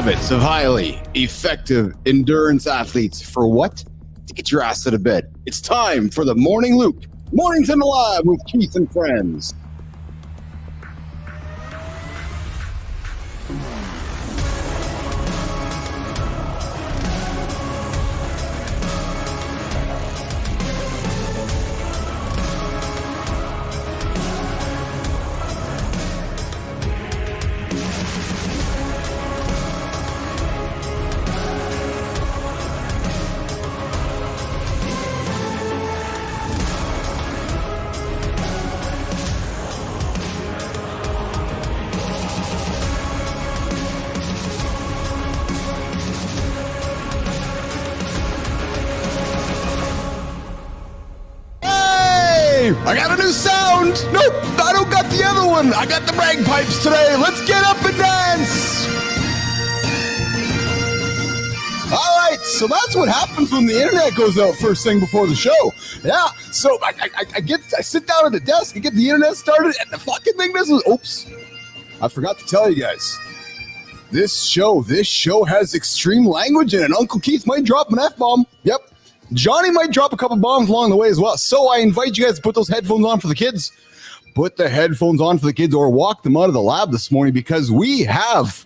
habits of highly effective endurance athletes. For what? To get your ass out of bed. It's time for the Morning Loop. Mornings in the Lab with Keith and friends. I got a new sound. Nope, I don't got the other one. I got the bagpipes today. Let's get up and dance. All right, so that's what happens when the internet goes out first thing before the show. Yeah, so I sit down at the desk and get the internet started, and the fucking thing doesn't. Oops, I forgot to tell you guys. This show has extreme language in it. Uncle Keith might drop an F-bomb. Yep. Johnny might drop a couple bombs along the way as well. So I invite you guys to put those headphones on for the kids. Put the headphones on for the kids or walk them out of the lab this morning because we got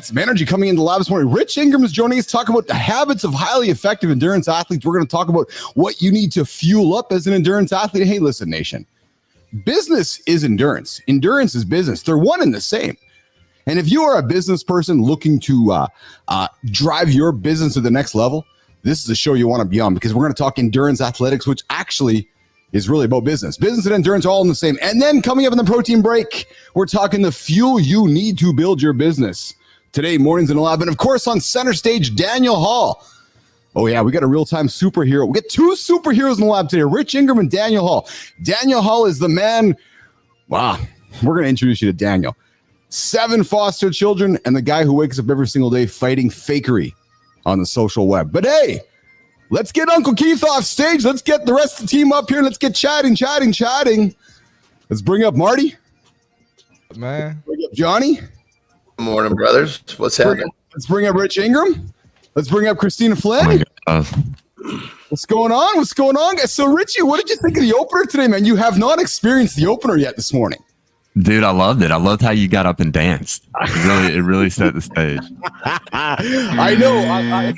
some energy coming into the lab this morning. Rich Ingram is joining us to talk about the habits of highly effective endurance athletes. We're going to talk about what you need to fuel up as an endurance athlete. Hey, listen, nation. Business is endurance. Endurance is business. They're one and the same. And if you are a business person looking to drive your business to the next level, this is a show you want to be on because we're going to talk endurance athletics, which actually is really about business. Business and endurance all in the same. And then coming up in the protein break, we're talking the fuel you need to build your business. Today, Mornings in the Lab. And of course, on center stage, Daniel Hall. Oh, yeah, we got a real-time superhero. We got two superheroes in the lab today, Rich Ingram and Daniel Hall. Daniel Hall is the man. Wow, we're going to introduce you to Daniel. 7 foster children and the guy who wakes up every single day fighting fakery on the social web. But hey, let's get Uncle Keith off stage. Let's get the rest of the team up here. Let's get chatting. Let's bring up Marty. Man. Bring up Johnny. Good morning, brothers. What's happening? Let's bring up Rich Ingram. Let's bring up Kristina Flynn. What's going on, guys? So, Richie, what did you think of the opener today, man? You have not experienced the opener yet this morning. Dude, I loved it. I loved how you got up and danced. It really set the stage. I know.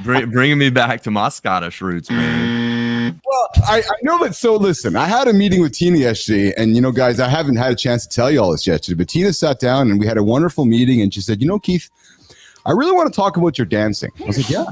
Bringing me back to my Scottish roots, man. Well, I know that. So listen, I had a meeting with Tina yesterday, and guys, I haven't had a chance to tell you all this yesterday, but Tina sat down and we had a wonderful meeting, and she said, Keith, I really want to talk about your dancing. I was like, yeah.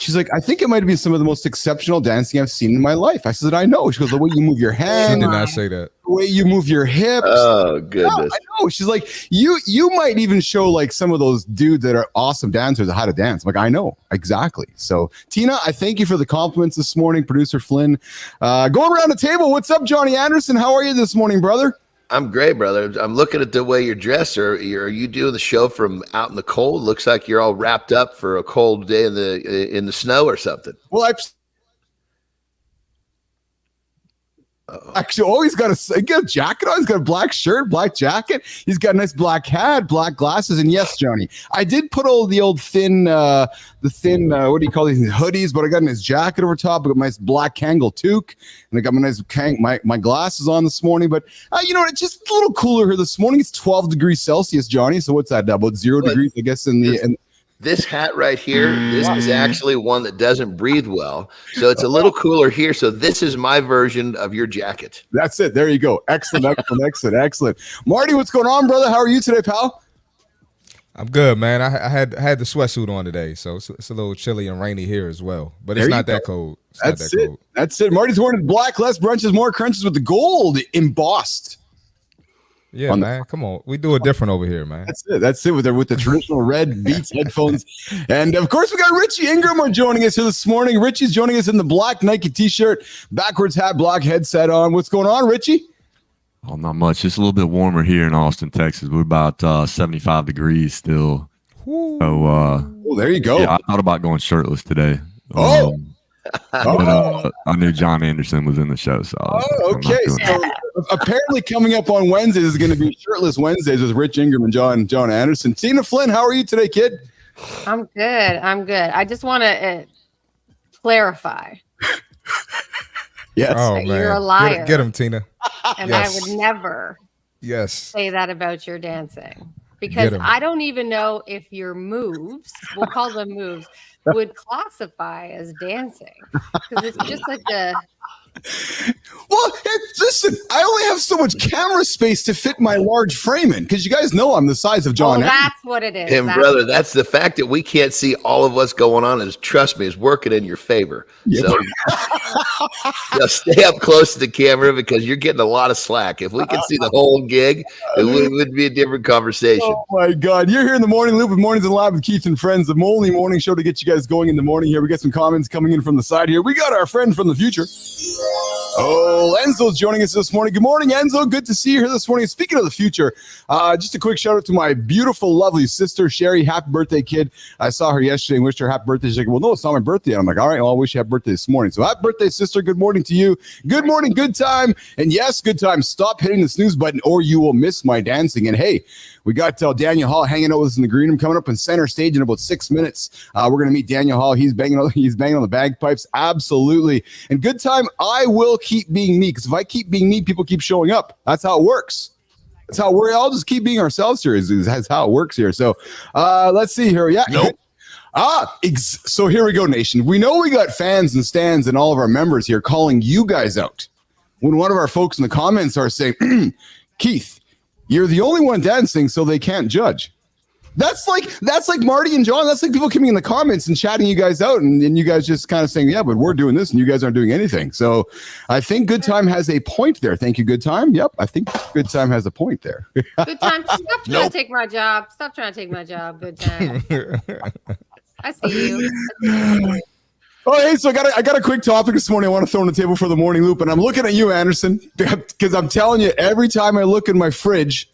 She's like, I think it might be some of the most exceptional dancing I've seen in my life. I said, I know. She goes, the way you move your hand. She did not say that. The way you move your hips. Oh, goodness. Yeah, I know. She's like, you might even show like some of those dudes that are awesome dancers how to dance. I'm like, I know. Exactly. So, Tina, I thank you for the compliments this morning. Producer Flynn. Going around the table. What's up, Jon Andersen? How are you this morning, brother? I'm great, brother. I'm looking at the way you're dressed. Are you doing the show from out in the cold? Looks like you're all wrapped up for a cold day in the snow or something. Well, actually, he's got a jacket on. He's got a black shirt, black jacket. He's got a nice black hat, black glasses. And yes, Johnny, I did put the old thin, what do you call these hoodies? But I got his jacket over top. I got my nice black Kangol toque, and I got my nice my glasses on this morning. But it's just a little cooler here this morning. It's 12 degrees Celsius, Johnny. So what's that? About 0 degrees, I guess. This hat right here, this is actually one that doesn't breathe well. So it's a little cooler here. So this is my version of your jacket. That's it. There you go. Excellent. Marty, what's going on, brother? How are you today, pal? I'm good, man. I had the sweatsuit on today, so it's a little chilly and rainy here as well. But it's not that cold. That's it. Marty's wearing black, less brunches, more crunches with the gold embossed. Yeah, man. Come on. We do it different over here, man. That's it with the traditional red Beats headphones. And of course, we got Richie Ingram joining us here this morning. Richie's joining us in the black Nike t-shirt, backwards hat, black headset on. What's going on, Richie? Oh, not much. It's a little bit warmer here in Austin, Texas. We're about 75 degrees still. Ooh. So, there you go. Yeah, I thought about going shirtless today. But I knew Jon Andersen was in the show, so okay. So apparently coming up on Wednesdays is going to be Shirtless Wednesdays with Rich Ingram and Jon Andersen. Tina Flynn, how are you today, kid? I'm good. I just want to clarify. Yes. Oh man, you're a liar. Get him, Tina. And Yes. I would never say that about your dancing, because I don't even know if your moves, we'll call them moves, would classify as dancing, because it's just like well, listen, I only have so much camera space to fit my large frame in, because you guys know I'm the size of Jon. That's what it is. And brother, that's the fact that we can't see all of what's going on is, trust me, is working in your favor. Yep. So stay up close to the camera, because you're getting a lot of slack. If we could see the whole gig, it would be a different conversation. Oh my God. You're here in the Morning Loop with Mornings in Live with Keith and Friends, the only morning show to get you guys going in the morning here. We got some comments coming in from the side here. We got our friend from the future. Oh, Enzo's joining us this morning. Good morning, Enzo. Good to see you here this morning. Speaking of the future, just a quick shout out to my beautiful, lovely sister, Sherry. Happy birthday, kid. I saw her yesterday and wished her happy birthday. She's like, well, no, it's not my birthday. And I'm like, all right, well, I'll wish you happy birthday this morning. So happy birthday, sister. Good morning to you. Good morning, good time. And yes, good time. Stop hitting the snooze button or you will miss my dancing. And hey, we got Daniel Hall hanging out with us in the green room, coming up on center stage in about 6 minutes. We're going to meet Daniel Hall. He's banging on the bagpipes. Absolutely. And good time. I will keep being me, because if I keep being me, people keep showing up. That's how it works. That's how we're all just keep being ourselves here. That's how it works here. So let's see here. Yeah. Nope. So here we go, nation. We know we got fans and stands and all of our members here calling you guys out. When one of our folks in the comments are saying, Keith, you're the only one dancing, so they can't judge. That's like Marty and Jon. That's like people coming in the comments and chatting you guys out, and you guys just kind of saying, yeah, but we're doing this and you guys aren't doing anything. So I think Good Time has a point there. Thank you, Good Time. Yep, I think Good Time has a point there. Good Time. Stop trying to take my job. Stop trying to take my job, Good Time. I see you. Oh, hey, so I got a quick topic this morning I want to throw on the table for the Morning Loop, and I'm looking at you, Andersen, because I'm telling you, every time I look in my fridge,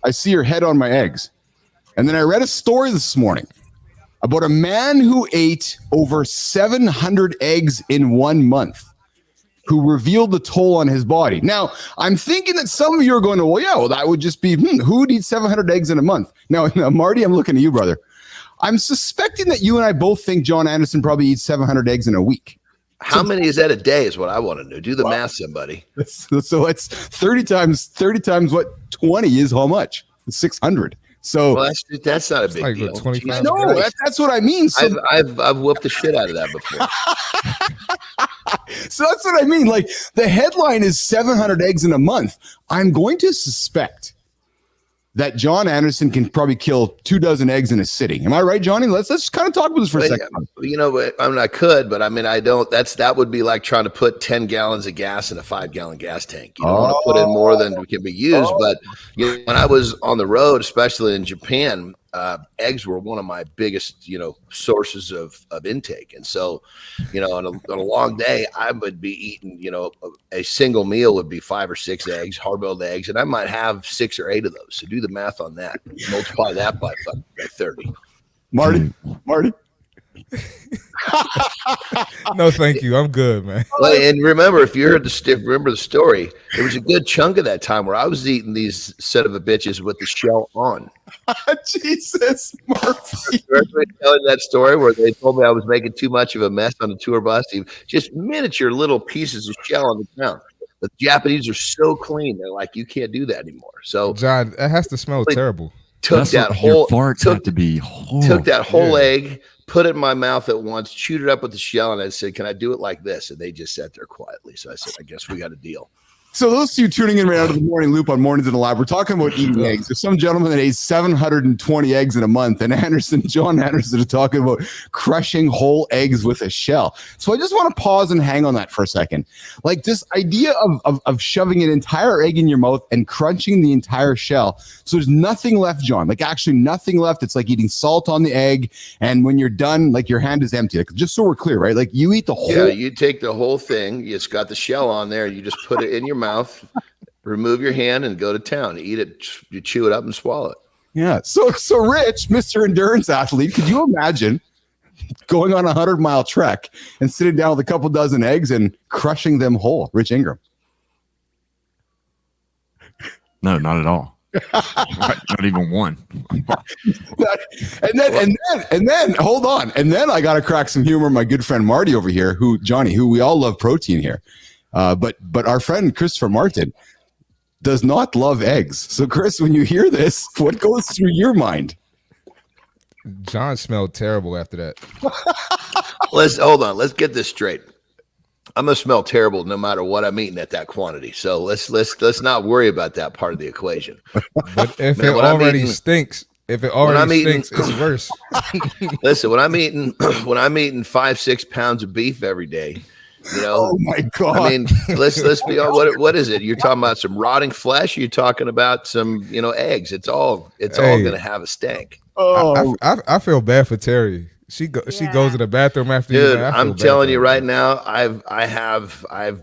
I see your head on my eggs. And then I read a story this morning about a man who ate over 700 eggs in 1 month, who revealed the toll on his body. Now, I'm thinking that some of you are going, well, that would just be, who would eat 700 eggs in a month? Now, Marty, I'm looking at you, brother. I'm suspecting that you and I both think Jon Andersen probably eats 700 eggs in a week. How many is that a day is what I want to know. Do the math, somebody. So it's 30 times what 20 is how much? It's 600. So that's not a big deal. 25. No, that's what I mean. So, I've whooped the shit out of that before. So that's what I mean. Like, the headline is 700 eggs in a month. I'm going to suspect that Jon Andersen can probably kill 24 eggs in a sitting. Am I right, Johnny? Let's just kind of talk about this for a second. You know, I mean, I could, but I mean, I don't. That would be like trying to put 10 gallons of gas in a 5-gallon gas tank. You don't want to put in more than can be used. But when I was on the road, especially in Japan, eggs were one of my biggest, sources of intake. And so, on a long day, I would be eating, a single meal would be 5 or 6 eggs, hard-boiled eggs, and I might have 6 or 8 of those. So do the math on that. Multiply that by 30. Marty. No, thank you. I'm good, man. Well, and remember, if you heard remember the story, there was a good chunk of that time where I was eating these son of a bitches with the shell on. Jesus, Murphy. Remember telling that story where they told me I was making too much of a mess on the tour bus? Just miniature little pieces of shell on the ground. The Japanese are so clean; they're like, you can't do that anymore. So, John, it has to smell terrible. Took that whole egg, put it in my mouth at once, chewed it up with the shell, and I said, "Can I do it like this?" And they just sat there quietly. So I said, "I guess we got a deal." So those of you tuning in right out of the Morning Loop on Mornings in the Live, we're talking about eating eggs. There's some gentleman that ate 720 eggs in a month, and Jon Andersen is talking about crushing whole eggs with a shell. So I just want to pause and hang on that for a second. Like, this idea of shoving an entire egg in your mouth and crunching the entire shell. So there's nothing left, John. Like, actually nothing left. It's like eating salt on the egg, and when you're done, like, your hand is empty. Like, just so we're clear, right? Like, you eat the whole. Yeah, you take the whole thing. It's got the shell on there. You just put it in your mouth. Remove your hand and go to town. Eat it. You chew it up and swallow it. Yeah. So Rich, Mr. Endurance Athlete, could you imagine going on a 100-mile trek and sitting down with a couple dozen eggs and crushing them whole? Rich Ingram. No, not at all. Not even one. and then hold on. And then I got to crack some humor. My good friend Marty over here, who we all love protein here. But our friend Christopher Martin does not love eggs. So Chris, when you hear this, what goes through your mind? Jon smelled terrible after that. Hold on. Let's get this straight. I'm gonna smell terrible no matter what I'm eating at that quantity. So let's not worry about that part of the equation. But if it already stinks, it's worse. Listen, when I'm eating 5-6 pounds of beef every day, oh my God. I mean, let's be on what is it? You're talking about some rotting flesh? You're talking about some, eggs. It's all gonna have a stank. Oh, I feel bad for Terry. She goes to the bathroom after. Dude, I'm telling you right now, I've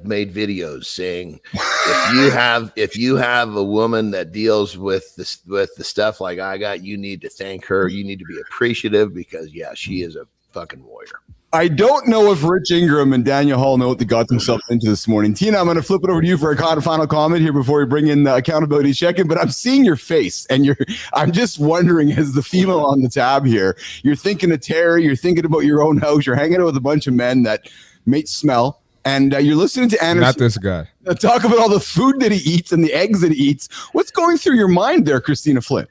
made videos saying if you have a woman that deals with the stuff like I got, you need to thank her. You need to be appreciative because she is a fucking warrior. I don't know if Rich Ingram and Daniel Hall know what they got themselves into this morning. Tina, I'm going to flip it over to you for a final comment here before we bring in the accountability check-in, but I'm seeing your face, and I'm just wondering, as the female on the tab here, you're thinking of Terry, you're thinking about your own house, you're hanging out with a bunch of men that may smell, and you're listening to Andersen. Not this guy. Talk about all the food that he eats and the eggs that he eats. What's going through your mind there, Kristina Flynn?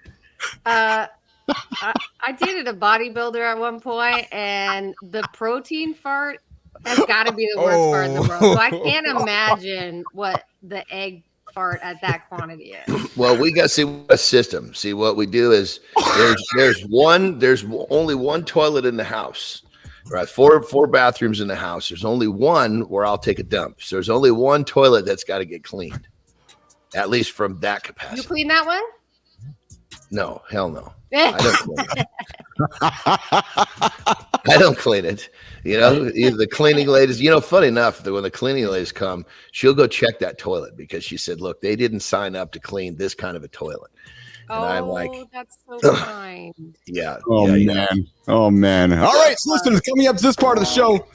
I dated a bodybuilder at one point, and the protein fart has got to be the worst fart in the world. So I can't imagine what the egg fart at that quantity is. Well, we got to see a system. See, what we do is there's only one toilet in the house, right? Four bathrooms in the house. There's only one where I'll take a dump. So there's only one toilet that's got to get cleaned, at least from that capacity. You clean that one? No, hell no. I don't clean it. I don't clean it. The cleaning ladies, funny enough, that when the cleaning ladies come, she'll go check that toilet because she said, look, they didn't sign up to clean this kind of a toilet. And I'm like, that's so kind. Yeah. Man. Oh, man. All right. So listen, coming up to this part of the show,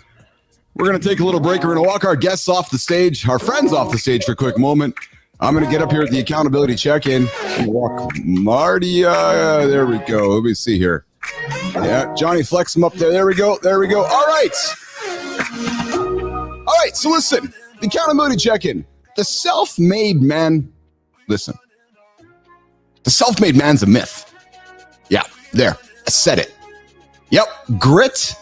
we're going to take a little break. We're going to walk our guests off the stage, our friends off the stage for a quick moment. I'm going to get up here at the accountability check-in and walk Marty. There we go. Let me see here. Yeah, Johnny, flex him up there. There we go. All right. So listen, the accountability check-in. The self-made man. Listen. The self-made man's a myth. Yeah, there. I said it. Yep. Grit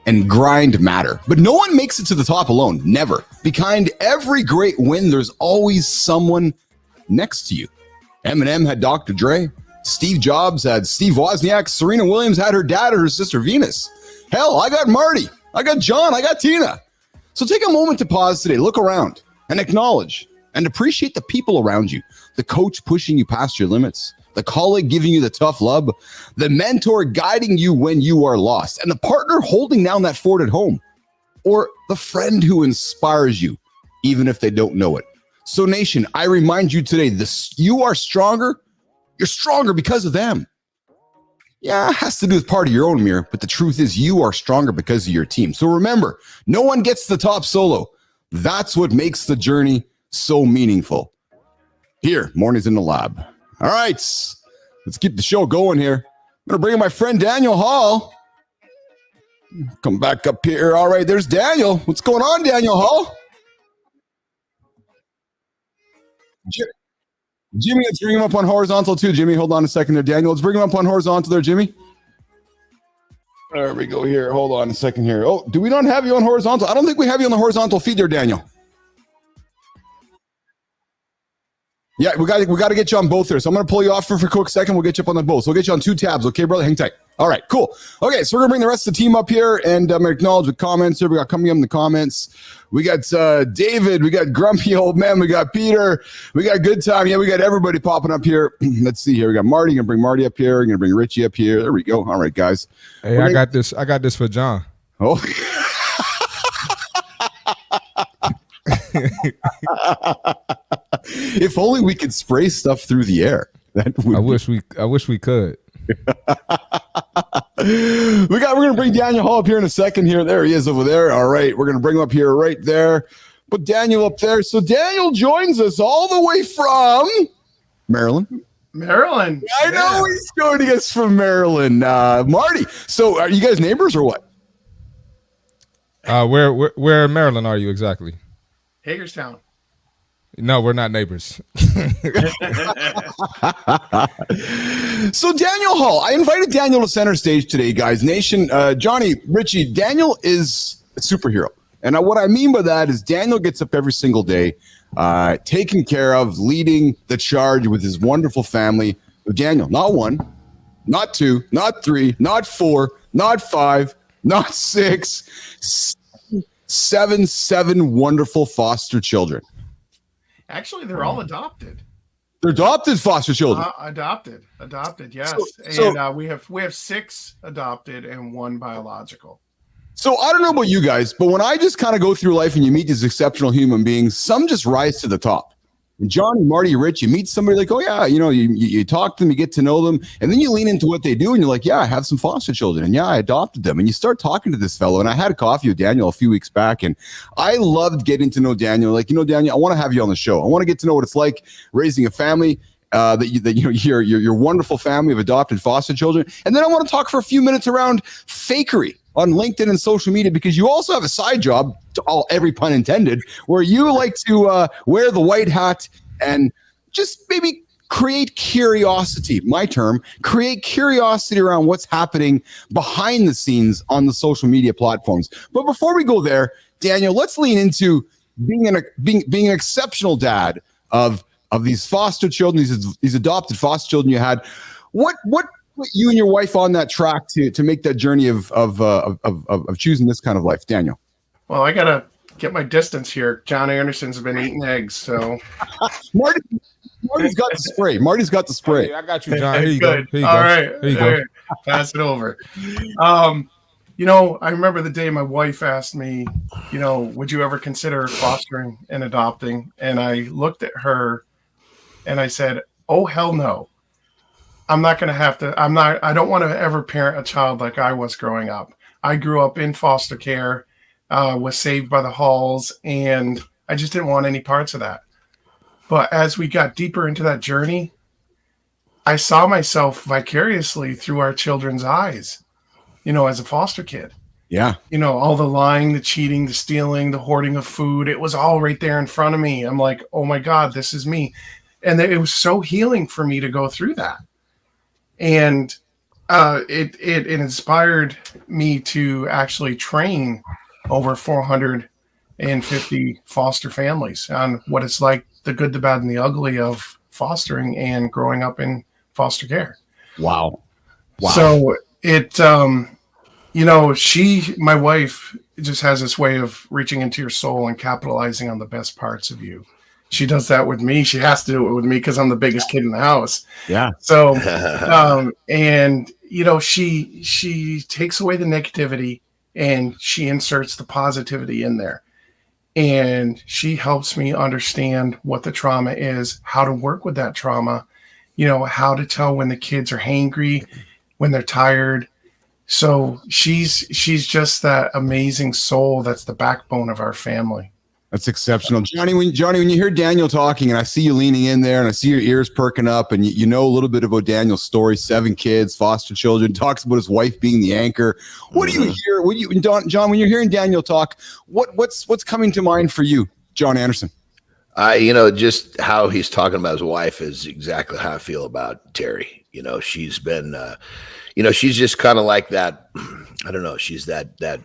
and grind matter. But no one makes it to the top alone. Never. Behind every great win, there's always someone next to you. Eminem had Dr. Dre. Steve Jobs had Steve Wozniak. Serena Williams had her dad or her sister Venus. Hell, I got Marty. I got Jon. I got Tina. So take a moment to pause today. Look around and acknowledge and appreciate the people around you. The coach pushing you past your limits. The colleague giving you the tough love, the mentor guiding you when you are lost, and the partner holding down that fort at home, or the friend who inspires you, even if they don't know it. So nation, I remind you today, you are stronger. You're stronger because of them. Yeah, it has to do with part of your own mirror, but the truth is you are stronger because of your team. So remember, no one gets the top solo. That's what makes the journey so meaningful. Here, mornings in the lab. All right, let's keep the show going here. I'm going to bring in my friend Daniel Hall. Come back up here. All right, there's Daniel. What's going on, Daniel Hall? Jimmy, let's bring him up on horizontal too, Jimmy. Hold on a second there, Daniel. Let's bring him up on horizontal there, Jimmy. There we go here. Hold on a second here. Oh, do we not have you on horizontal? I don't think we have you on the horizontal feed there, Daniel. Yeah, we got to get you on both there. So I'm going to pull you off for a quick second. We'll get you up on the both. So we'll get you on 2 tabs. Okay, brother? Hang tight. All right, cool. Okay, so we're going to bring the rest of the team up here and acknowledge the comments here. We got coming up in the comments. We got David. We got Grumpy Old Man. We got Peter. We got Good Time. Yeah, we got everybody popping up here. Let's see here. We got Marty. Going to bring Marty up here. Going to bring Richie up here. There we go. All right, guys. Hey, I got this for Jon. Oh. If only we could spray stuff through the air. That would I wish we could. We're going to bring Daniel Hall up here in a second here. There he is over there. All right. We're going to bring him up here right there. Put Daniel up there. So Daniel joins us all the way from Maryland. I know he's joining us from Maryland. Marty. So are you guys neighbors or what? Where in Maryland are you exactly? Hagerstown. No, we're not neighbors. So Daniel Hall, I invited Daniel to center stage today, guys. Nation, Johnny, Richie, Daniel is a superhero. And what I mean by that is Daniel gets up every single day, taking care of, leading the charge with his wonderful family. Daniel, not 1, not 2, not 3, not 4, not 5, not 6, 7 wonderful foster children. Actually, they're all adopted. They're adopted foster children. Adopted, yes. And we have 6 adopted and 1 biological. So I don't know about you guys, but when I just kind of go through life and you meet these exceptional human beings, some just rise to the top. And Johnny, Marty, Rich, you meet somebody like, oh yeah, you talk to them, you get to know them, and then you lean into what they do, and you're like, yeah, I have some foster children, and yeah, I adopted them. And you start talking to this fellow, and I had a coffee with Daniel a few weeks back, and I loved getting to know Daniel. Like, Daniel, I want to have you on the show. I want to get to know what it's like raising a family. Your wonderful family of adopted foster children, and then I want to talk for a few minutes around fakery on LinkedIn and social media, because you also have a side job, every pun intended, where you like to wear the white hat and just maybe create curiosity. My term, create curiosity around what's happening behind the scenes on the social media platforms. But before we go there, Daniel, let's lean into being an exceptional dad of these foster children, these adopted foster children you had. What put you and your wife on that track to make that journey of choosing this kind of life, Daniel? Well, I gotta get my distance here. Jon Andersen's been eating eggs, so Marty's got the spray. Marty's got the spray. Hey, I got you, John. Here you Good. go. All right. Here you go. Pass it over. I remember the day my wife asked me, would you ever consider fostering and adopting? And I looked at her and I said, oh, hell no. I'm not going to have to. I don't want to ever parent a child like I was growing up. I grew up in foster care, was saved by the Halls, and I just didn't want any parts of that. But as we got deeper into that journey, I saw myself vicariously through our children's eyes, as a foster kid. Yeah. All the lying, the cheating, the stealing, the hoarding of food, it was all right there in front of me. I'm like, oh my God, this is me. And it was so healing for me to go through that. And it inspired me to actually train over 450 foster families on what it's like, the good, the bad, and the ugly of fostering and growing up in foster care. Wow. So my wife just has this way of reaching into your soul and capitalizing on the best parts of you. She does that with me. She has to do it with me because I'm the biggest kid in the house. Yeah. So, she takes away the negativity and she inserts the positivity in there. And she helps me understand what the trauma is, how to work with that trauma, how to tell when the kids are hangry, when they're tired. So she's just that amazing soul that's the backbone of our family. That's exceptional. Johnny, when you hear Daniel talking and I see you leaning in there and I see your ears perking up and you know a little bit about Daniel's story, 7 kids, foster children, talks about his wife being the anchor. What do you hear? John, when you're hearing Daniel talk, what's coming to mind for you, Jon Andersen? Just how he's talking about his wife is exactly how I feel about Terry. She's been, she's just kind of like that. I don't know. She's that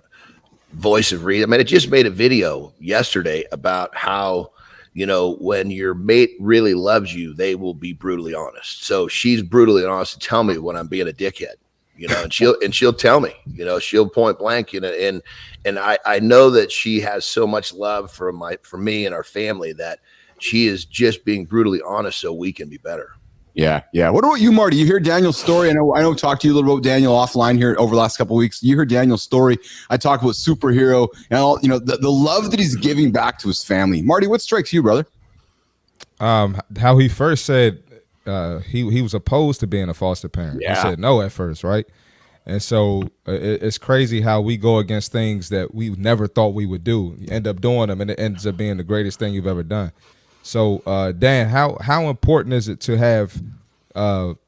voice of reason. I mean, it just made a video yesterday about how, when your mate really loves you, they will be brutally honest. So she's brutally honest to tell me when I'm being a dickhead, and she'll tell me, she'll point blank, and I know that she has so much love for me and our family that she is just being brutally honest so we can be better. Yeah. What about you, Marty? You hear Daniel's story. I know. Talked to you a little bit about Daniel offline here over the last couple of weeks. You heard Daniel's story. I talked about superhero and all, the love that he's giving back to his family. Marty, what strikes you, brother? How he first said he was opposed to being a foster parent. Yeah. He said no at first, right? And so it's crazy how we go against things that we never thought we would do. You end up doing them, and it ends up being the greatest thing you've ever done. So, Dan, how important is it to have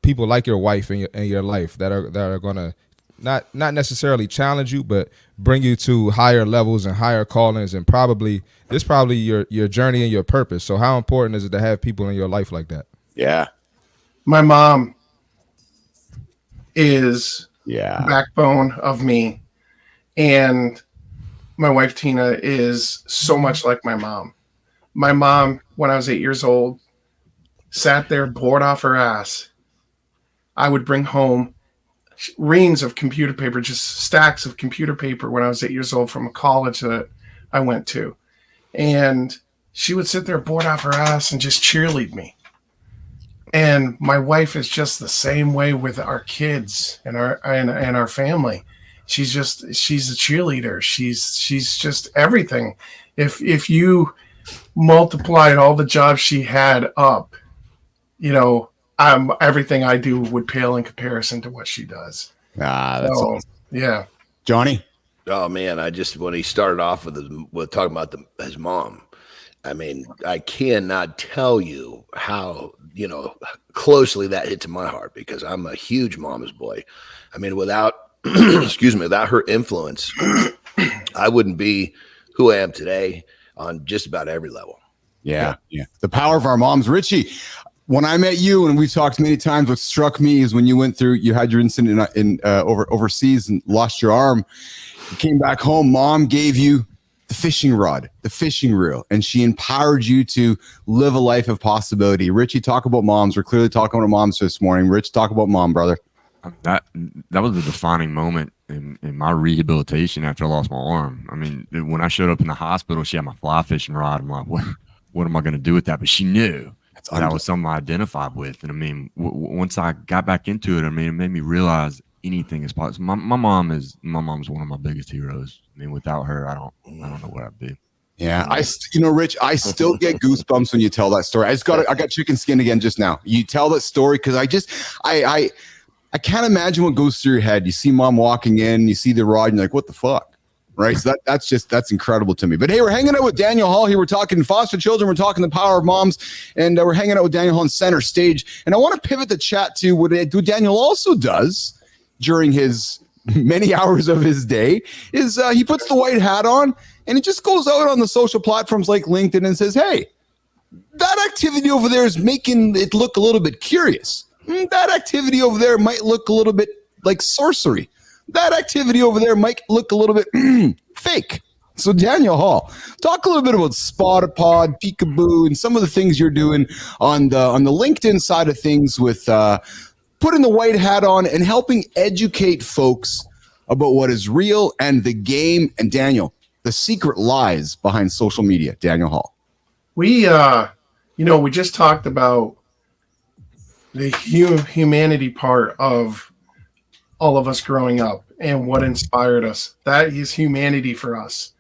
people like your wife in your life that are gonna not necessarily challenge you, but bring you to higher levels and higher callings, and probably your journey and your purpose. So, how important is it to have people in your life like that? Yeah, my mom is the backbone of me, and my wife Tina is so much like my mom. My mom, when I was 8 years old, sat there bored off her ass. I would bring home reams of computer paper, just stacks of computer paper when I was 8 years old from a college that I went to. And she would sit there bored off her ass and just cheerlead me. And my wife is just the same way with our kids and our family. She's a cheerleader. She's just everything. If you multiplied all the jobs she had up, everything I do would pale in comparison to what she does. That's awesome. Yeah. Johnny? Oh man, when he started off with talking about his mom, I mean, I cannot tell you how, closely that hit to my heart, because I'm a huge mama's boy. I mean, without without her influence, I wouldn't be who I am today on just about every level. Yeah. The power of our moms. Richie, when I met you, and we've talked many times, what struck me is when you had your incident in overseas and lost your arm. You came back home, mom gave you the fishing rod, the fishing reel, and she empowered you to live a life of possibility. Richie, talk about moms. We're clearly talking about moms this morning. Rich, talk about mom, brother. That was the defining moment in my rehabilitation after I lost my arm. I mean, when I showed up in the hospital, she had my fly fishing rod. I'm like, what am I going to do with that? But she knew that was something I identified with. And I mean, once I got back into it, I mean, it made me realize anything is possible. My mom's one of my biggest heroes. I mean, without her, I don't know what I'd be. Yeah, Rich, I still get goosebumps when you tell that story. I got chicken skin again just now. You tell that story because I can't imagine what goes through your head. You see mom walking in, you see the rod, and you're like, what the fuck? Right? So that's incredible to me. But hey, we're hanging out with Daniel Hall here. We're talking foster children. We're talking the power of moms, and we're hanging out with Daniel Hall on center stage. And I want to pivot the chat to what Daniel also does during his many hours of his day is he puts the white hat on and he just goes out on the social platforms like LinkedIn and says, hey, that activity over there is making it look a little bit curious. That activity over there might look a little bit like sorcery. That activity over there might look a little bit fake. So Daniel Hall, talk a little bit about Spotapod, Peekaboo, and some of the things you're doing on the LinkedIn side of things with putting the white hat on and helping educate folks about what is real and the game. And Daniel, the secret lies behind social media. Daniel Hall. We, we just talked about the humanity part of all of us growing up and what inspired us. That is humanity for us.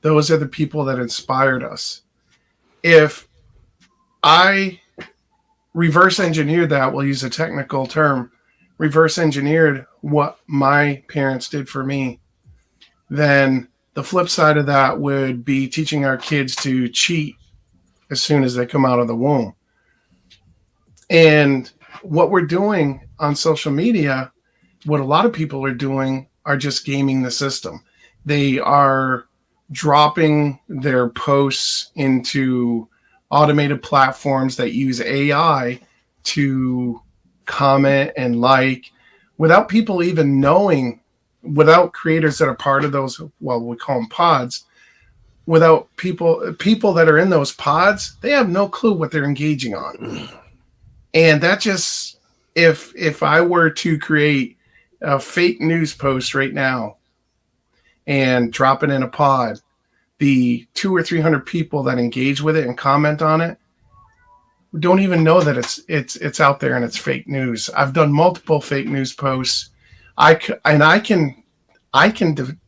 Those are the people that inspired us. If I reverse engineered that, we'll use a technical term, reverse engineered what my parents did for me, then the flip side of that would be teaching our kids to cheat as soon as they come out of the womb. And what we're doing on social media, what a lot of people are doing are just gaming the system. They are dropping their posts into automated platforms that use AI to comment and like without people even knowing, without creators that are part of those, well, we call them pods, without people that are in those pods, they have no clue what they're engaging on. And that just, if I were to create a fake news post right now and drop it in a pod, the 200 or 300 people that engage with it and comment on it don't even know that it's out there and it's fake news. I've done multiple fake news posts. I can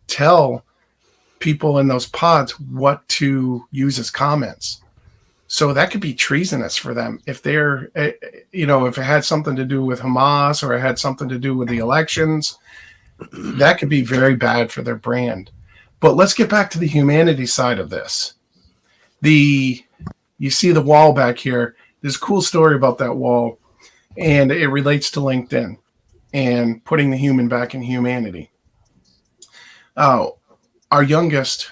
tell people in those pods what to use as comments. So that could be treasonous for them if they're, if it had something to do with Hamas or it had something to do with the elections. that could be very bad for their brand. But let's get back to the humanity side of this. You see the wall back here. There's a cool story about that wall, and it relates to LinkedIn and putting the human back in humanity. Our youngest,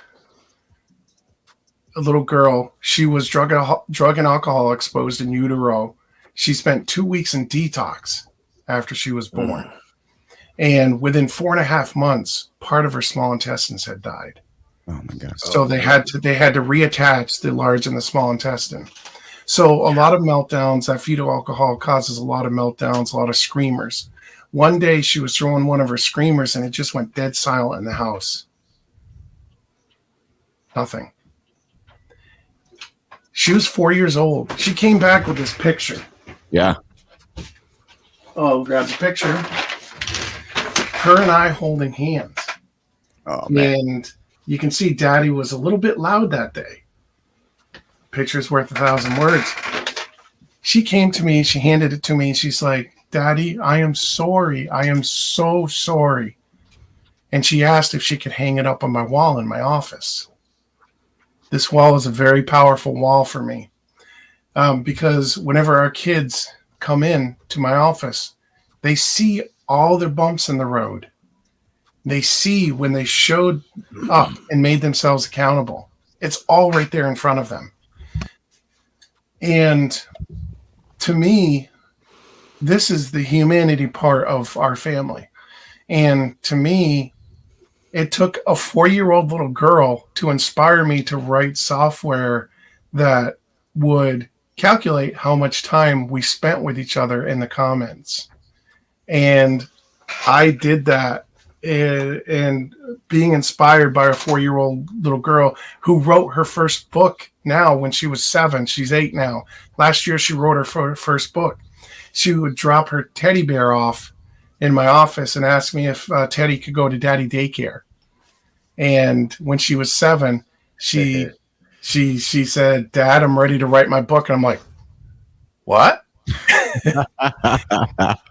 a little girl, she was drug and alcohol exposed in utero. She spent 2 weeks in detox after she was born. And within 4.5 months, part of her small intestines had died. Oh my God. So they had to reattach the large and the small intestine. So a lot of meltdowns, that fetal alcohol causes a lot of meltdowns, a lot of screamers. One day she was throwing one of her screamers and it just went dead silent in the house. Nothing. She was 4 years old. She came back with this picture. Yeah. Oh, grab the picture. Her and I holding hands. Oh, man. And you can see Daddy was a little bit loud that day. Picture's worth 1,000 words. She came to me, she handed it to me, and she's like, Daddy, I am sorry. I am so sorry. And she asked if she could hang it up on my wall in my office. This wall is a very powerful wall for me. Because whenever our kids come in to my office, they see all their bumps in the road. They see when they showed up and made themselves accountable. It's all right there in front of them. And to me, this is the humanity part of our family. And to me, it took a 4-year-old little girl to inspire me to write software that would calculate how much time we spent with each other in the comments. And I did that, and being inspired by a 4-year-old little girl who wrote her first book now when she was 7. She's 8 now. Last year, she wrote her first book. She would drop her teddy bear off in my office and ask me if Teddy could go to daddy daycare. And when she was 7, she said, Dad, I'm ready to write my book. And I'm like, what?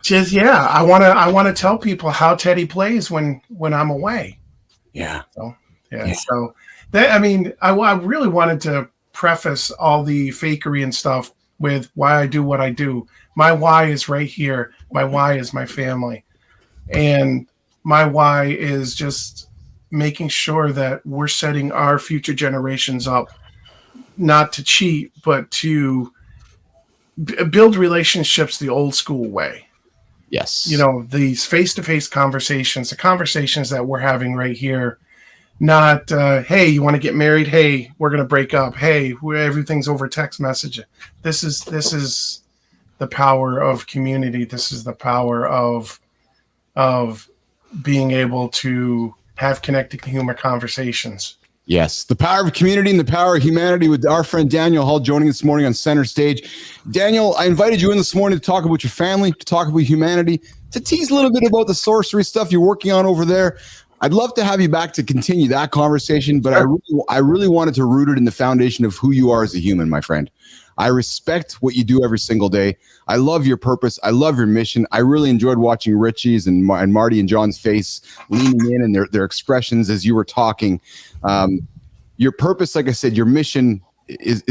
She says, yeah, I want to tell people how Teddy plays when I'm away. Yeah. So, yeah. So that, I mean, I really wanted to preface all the fakery and stuff with why I do what I do. My why is right here. My why is my family. And my why is just making sure that we're setting our future generations up, not to cheat, but to build relationships the old school way. Yes. You know, these face-to-face conversations, the conversations that we're having right here, not, hey, you want to get married? Hey, we're going to break up. Hey, everything's over text message. This is the power of community. This is the power of being able to have connected human conversations. Yes, the power of community and the power of humanity with our friend Daniel Hull joining us this morning on Center Stage. Daniel, I invited you in this morning to talk about your family, to talk about humanity, to tease a little bit about the sorcery stuff you're working on over there. I'd love to have you back to continue that conversation, but I really wanted to root it in the foundation of who you are as a human, my friend. I respect what you do every single day. I love your purpose. I love your mission. I really enjoyed watching Richie's and Marty and John's face leaning in and their expressions as you were talking. Your purpose, like I said, your mission is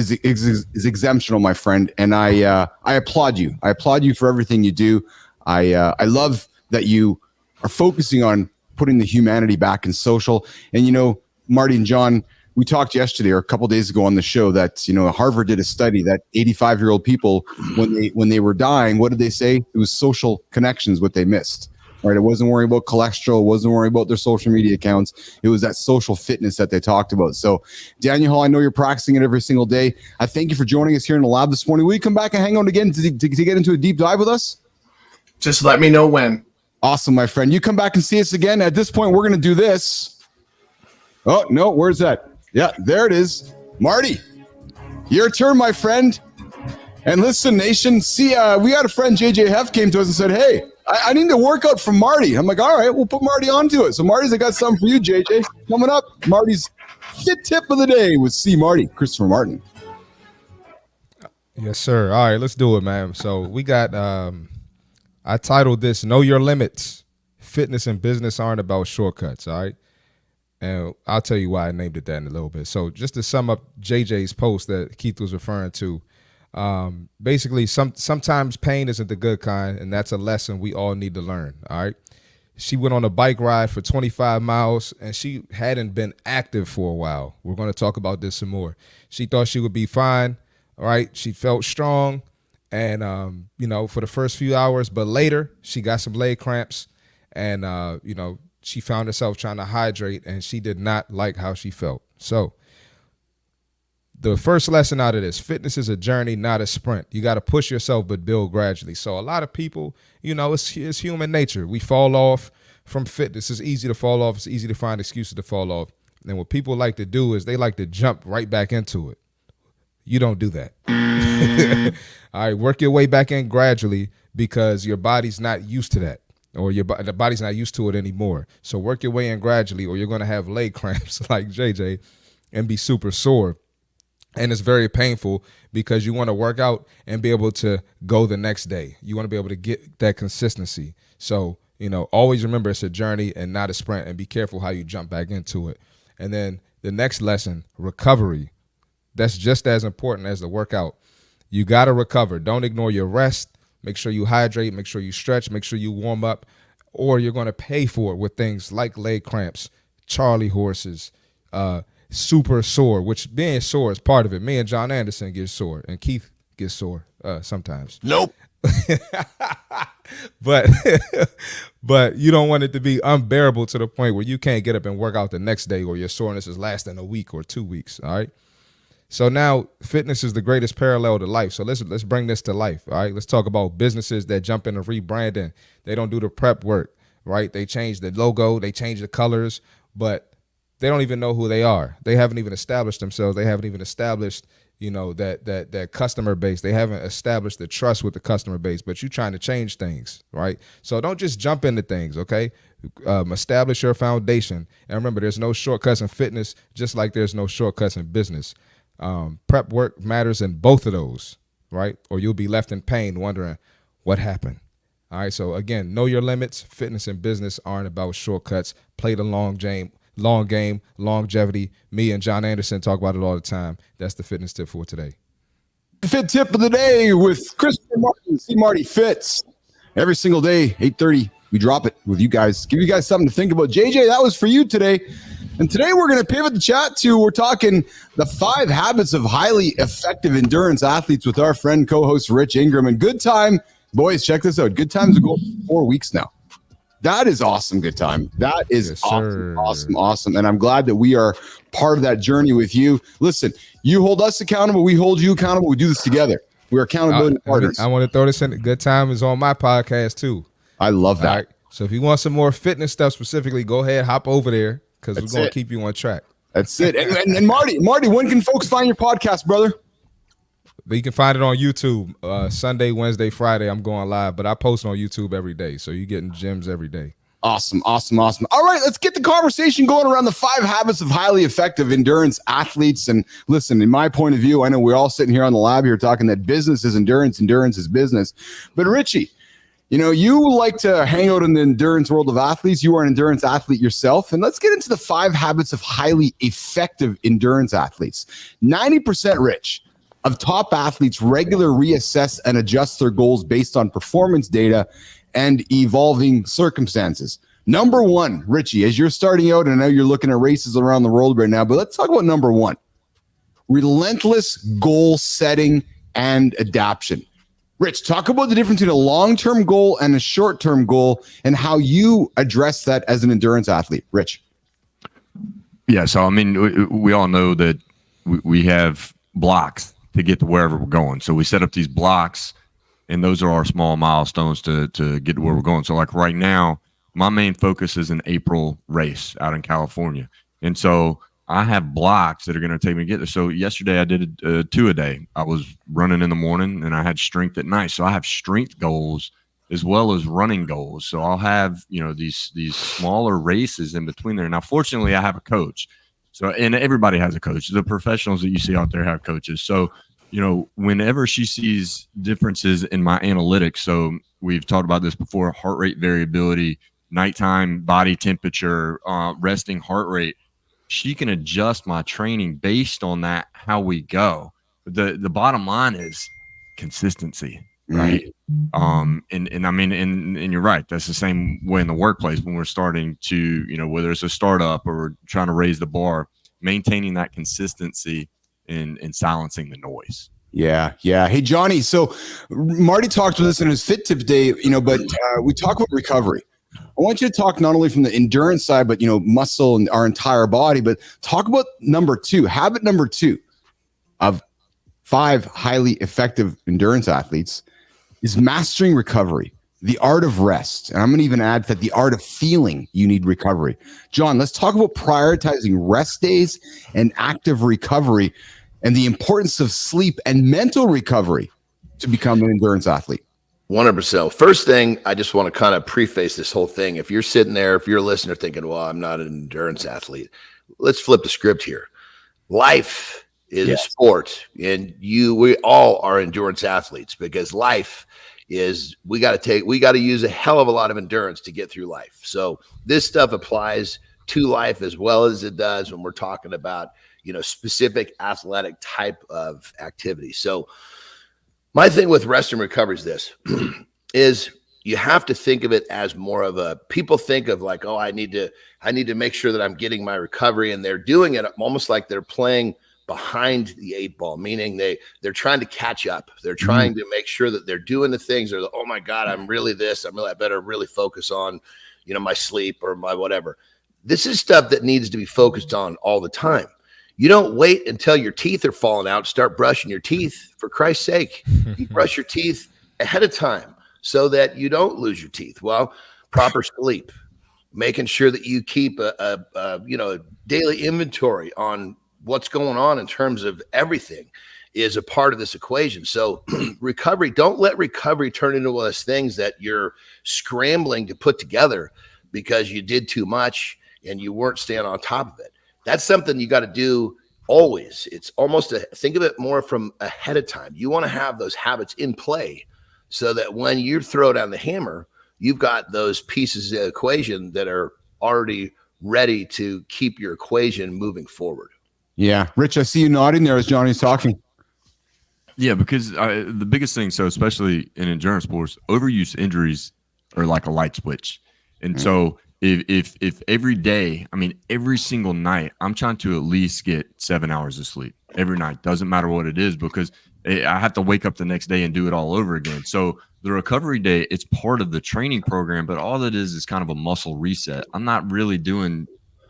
exemptional, my friend. And I applaud you. I applaud you for everything you do. I love that you are focusing on putting the humanity back in social. And, you know, Marty and John, we talked yesterday or a couple days ago on the show that, you know, Harvard did a study that 85-year-old people, when they were dying, what did they say? It was social connections, what they missed, right? It wasn't worrying about cholesterol. It wasn't worrying about their social media accounts. It was that social fitness that they talked about. So Daniel Hall, I know you're practicing it every single day. I thank you for joining us here in the lab this morning. Will you come back and hang on again to get into a deep dive with us? Just let me know when. Awesome, my friend. You come back and see us again. At this point, we're going to do this. Oh, no, where's that? Yeah, there it is. Marty, your turn, my friend. And listen, nation, see, we had a friend, JJ Heff, came to us and said, hey, I need a workout from Marty. I'm like, all right, we'll put Marty onto it. So Marty's, I got something for you, JJ. Coming up, Marty's fit tip of the day with CMarty, Christopher Martin. Yes, sir. All right, let's do it, man. So we got, I titled this, Know Your Limits, fitness and business aren't about shortcuts, all right? And I'll tell you why I named it that in a little bit. So just to sum up JJ's post that Keith was referring to, basically sometimes pain isn't the good kind, and that's a lesson we all need to learn, all right? She went on a bike ride for 25 miles, and she hadn't been active for a while. We're going to talk about this some more. She thought she would be fine, all right? She felt strong, and, for the first few hours, but later she got some leg cramps, and, she found herself trying to hydrate, and she did not like how she felt. So the first lesson out of this, fitness is a journey, not a sprint. You got to push yourself, but build gradually. So a lot of people, it's human nature. We fall off from fitness. It's easy to fall off. It's easy to find excuses to fall off. And what people like to do is they like to jump right back into it. You don't do that. All right, work your way back in gradually because your body's not used to that, or the body's not used to it anymore. So work your way in gradually, or you're going to have leg cramps like JJ and be super sore. And it's very painful because you want to work out and be able to go the next day. You want to be able to get that consistency. So, always remember it's a journey and not a sprint, and be careful how you jump back into it. And then the next lesson, recovery. That's just as important as the workout. You got to recover. Don't ignore your rest. Make sure you hydrate. Make sure you stretch. Make sure you warm up, or you're going to pay for it with things like leg cramps, Charlie horses, super sore, which being sore is part of it. Me and Jon Andersen get sore, and Keith gets sore sometimes. Nope. But you don't want it to be unbearable to the point where you can't get up and work out the next day, or your soreness is lasting a week or 2 weeks. All right. So now fitness is the greatest parallel to life. So let's bring this to life. All right. Let's talk about businesses that jump into rebranding. They don't do the prep work, right? They change the logo, they change the colors, but they don't even know who they are. They haven't even established themselves. They haven't even established, that customer base. They haven't established the trust with the customer base, but you're trying to change things, right? So don't just jump into things, okay? Establish your foundation. And remember, there's no shortcuts in fitness, just like there's no shortcuts in business. Prep work matters in both of those, right? Or you'll be left in pain wondering what happened. All right, so again, know your limits. Fitness and business aren't about shortcuts. Play the long game, longevity. Me and Jon Andersen talk about it all the time. That's the fitness tip for today. Fit tip of the day with Kristina Martin, CMartyFit. Every single day, 8:30, we drop it with you guys. Give you guys something to think about. JJ, that was for you today. And today we're going to pivot the chat we're talking the 5 habits of highly effective endurance athletes with our friend, co-host Rich Ingram. And good time, boys, check this out. Good time's a goal for 4 weeks now. That is awesome. Good time. That is awesome. And I'm glad that we are part of that journey with you. Listen, you hold us accountable. We hold you accountable. We do this together. We're accountability partners. I want to throw this in. Good time is on my podcast too. I love that. Right. So if you want some more fitness stuff specifically, go ahead, hop over there because we're going to keep you on track. That's it. And Marty, when can folks find your podcast, brother? But you can find it on YouTube Sunday, Wednesday, Friday. I'm going live, but I post on YouTube every day. So you're getting gems every day. Awesome. All right, let's get the conversation going around the 5 habits of highly effective endurance athletes. And listen, in my point of view, I know we're all sitting here on the lab here talking that business is endurance is business. But Richie, you like to hang out in the endurance world of athletes. You are an endurance athlete yourself. And let's get into the 5 habits of highly effective endurance athletes. 90%, Rich, of top athletes regularly reassess and adjust their goals based on performance data and evolving circumstances. Number 1, Richie, as you're starting out, and I know you're looking at races around the world right now, but let's talk about number 1, relentless goal setting and adaptation. Rich, talk about the difference between a long-term goal and a short-term goal and how you address that as an endurance athlete. Rich. Yeah, so, we all know that we have blocks to get to wherever we're going. So we set up these blocks, and those are our small milestones to get to where we're going. So like right now, my main focus is an April race out in California. And so I have blocks that are going to take me to get there. So yesterday I did 2 a day. I was running in the morning and I had strength at night. So I have strength goals as well as running goals. So I'll have, these smaller races in between there. Now, fortunately, I have a coach. So, and everybody has a coach. The professionals that you see out there have coaches. So, whenever she sees differences in my analytics, so we've talked about this before, heart rate variability, nighttime body temperature, resting heart rate. She can adjust my training based on that, how we go. The bottom line is consistency, right? And I mean, and you're right. That's the same way in the workplace when we're starting to, whether it's a startup or we're trying to raise the bar, maintaining that consistency and silencing the noise. Yeah. Hey, Johnny. So Marty talked with us in his Fit Tip Day, but we talk about recovery. I want you to talk not only from the endurance side, but, muscle and our entire body, but talk about habit number 2 of 5 highly effective endurance athletes is mastering recovery, the art of rest. And I'm going to even add that the art of feeling you need recovery. John, let's talk about prioritizing rest days and active recovery and the importance of sleep and mental recovery to become an endurance athlete. 100%. First thing, I just want to kind of preface this whole thing. If you're sitting there, if you're a listener thinking, well, I'm not an endurance athlete, let's flip the script here. Life is a sport, and we all are endurance athletes, because life is, we got to use a hell of a lot of endurance to get through life. So this stuff applies to life as well as it does when we're talking about, specific athletic type of activity. So my thing with rest and recovery is this, is you have to think of it as more of a, people think of like, oh, I need to make sure that I'm getting my recovery, and they're doing it almost like they're playing behind the 8 ball, meaning they're trying to catch up. They're trying to make sure that they're doing the things, or oh my God, I better really focus on, my sleep or my whatever. This is stuff that needs to be focused on all the time. You don't wait until your teeth are falling out, start brushing your teeth. For Christ's sake, you brush your teeth ahead of time so that you don't lose your teeth. Well, proper sleep, making sure that you keep a daily inventory on what's going on in terms of everything is a part of this equation. So recovery, don't let recovery turn into one of those things that you're scrambling to put together because you did too much and you weren't staying on top of it. That's something you got to do always. It's almost think of it more from ahead of time. You want to have those habits in play so that when you throw down the hammer, you've got those pieces of the equation that are already ready to keep your equation moving forward. Yeah. Rich, I see you nodding there as Johnny's talking. Yeah, because the biggest thing, so especially in endurance sports, overuse injuries are like a light switch. And so if every day, every single night, I'm trying to at least get 7 hours of sleep every night, doesn't matter what it is, because I have to wake up the next day and do it all over again. So the recovery day, it's part of the training program, but all it is kind of a muscle reset. I'm not really doing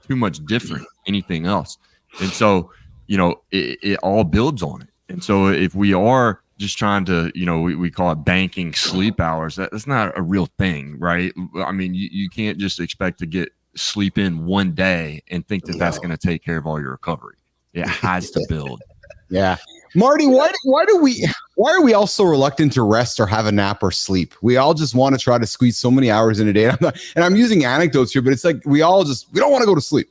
too much different, anything else. And so, it all builds on it. And so if we are just trying to, we call it banking sleep hours, that's not a real thing, right? You can't just expect to get sleep in one day and think that that's going to take care of all your recovery. It has to build. Yeah. Marty, why are we all so reluctant to rest or have a nap or sleep? We all just want to try to squeeze so many hours in a day. And I'm using anecdotes here, but it's like we don't want to go to sleep.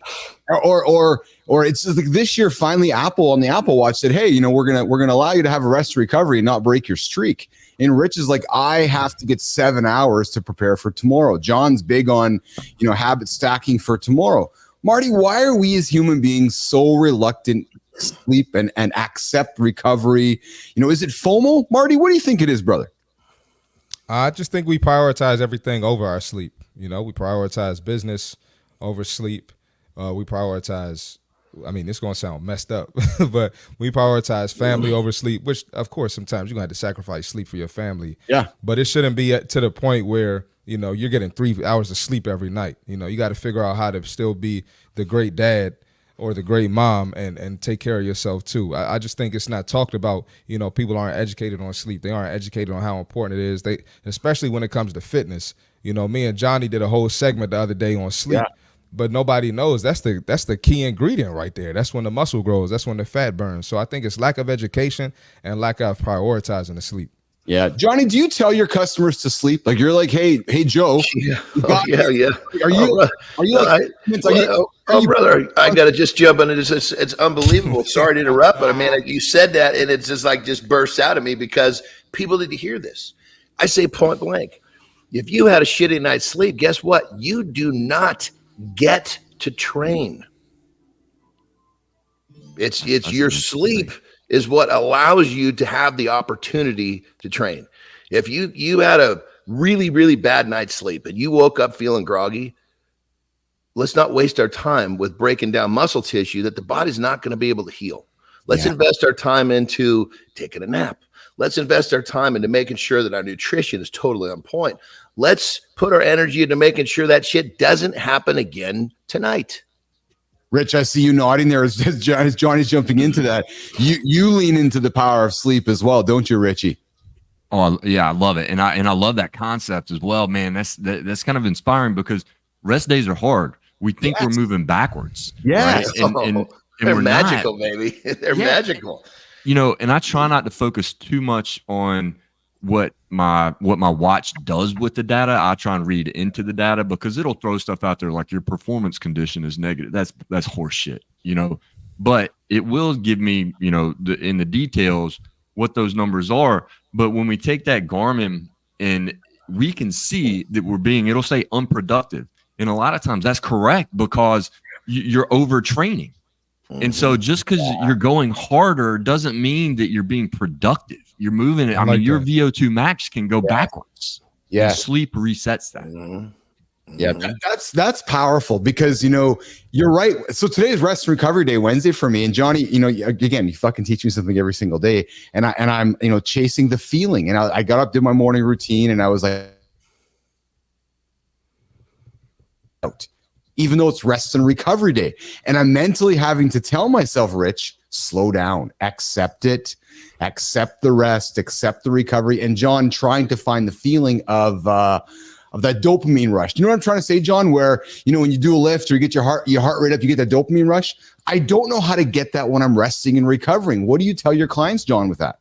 Or it's just like this year, finally, Apple on the Apple Watch said, hey, we're gonna allow you to have a rest recovery and not break your streak. And Rich is like, I have to get 7 hours to prepare for tomorrow. John's big on, habit stacking for tomorrow. Marty, why are we as human beings so reluctant to sleep and accept recovery? Is it FOMO? Marty, what do you think it is, brother? I just think we prioritize everything over our sleep. We prioritize business over sleep. We prioritize, it's going to sound messed up, but we prioritize family over sleep, which, of course, sometimes you're going to have to sacrifice sleep for your family. Yeah. But it shouldn't be to the point where, you're getting 3 hours of sleep every night. You got to figure out how to still be the great dad or the great mom and take care of yourself too. I just think it's not talked about. People aren't educated on sleep. They aren't educated on how important it is. Especially when it comes to fitness. Me and Johnny did a whole segment the other day on sleep. Yeah. But nobody knows that's the key ingredient right there. That's when the muscle grows. That's when the fat burns. So I think it's lack of education and lack of prioritizing the sleep. Yeah. Johnny, do you tell your customers to sleep? Like you're like, hey, Joe. Yeah. Yeah. Brother, I got to just jump in. It's unbelievable. Sorry to interrupt, but you said that and it's just bursts out of me because people need to hear this. I say point blank. If you had a shitty night's sleep, guess what? You do not get to train. It's your sleep is what allows you to have the opportunity to train. If you had a really, really bad night's sleep and you woke up feeling groggy, let's not waste our time with breaking down muscle tissue that the body's not going to be able to heal. Let's invest our time into taking a nap. Let's invest our time into making sure that our nutrition is totally on point. Let's put our energy into making sure that shit doesn't happen again tonight. Rich, I see you nodding there as Johnny's jumping into that. You lean into the power of sleep as well, don't you, Richie? Oh yeah, I love it, and I love that concept as well, man. That's kind of inspiring because rest days are hard. We think we're moving backwards. Yeah, right? and they're we're magical, not. baby. They're magical. You know, and I try not to focus too much on what my watch does with the data. I try and read into the data because it'll throw stuff out there like your performance condition is negative. That's horse shit, you know. But it will give me, you know, in the details what those numbers are. But when we take that Garmin and we can see that it'll say unproductive. And a lot of times that's correct because you're overtraining. And so just because you're going harder doesn't mean that you're being productive. You're moving it. I mean, your VO2 max can go backwards. Yeah. And sleep resets that. Yeah, that's powerful because, you know, you're right. So today is rest and recovery day, Wednesday for me. And Johnny, you know, again, you fucking teach me something every single day. And I'm, you know, chasing the feeling. And I got up, did my morning routine, and I was like, even though it's rest and recovery day. And I'm mentally having to tell myself, Rich, slow down, accept it, accept the rest, accept the recovery. And John trying to find the feeling of that dopamine rush. Do you know what I'm trying to say, John? Where, you know, when you do a lift or you get your heart rate up, you get that dopamine rush. I don't know how to get that when I'm resting and recovering. What do you tell your clients, John, with that?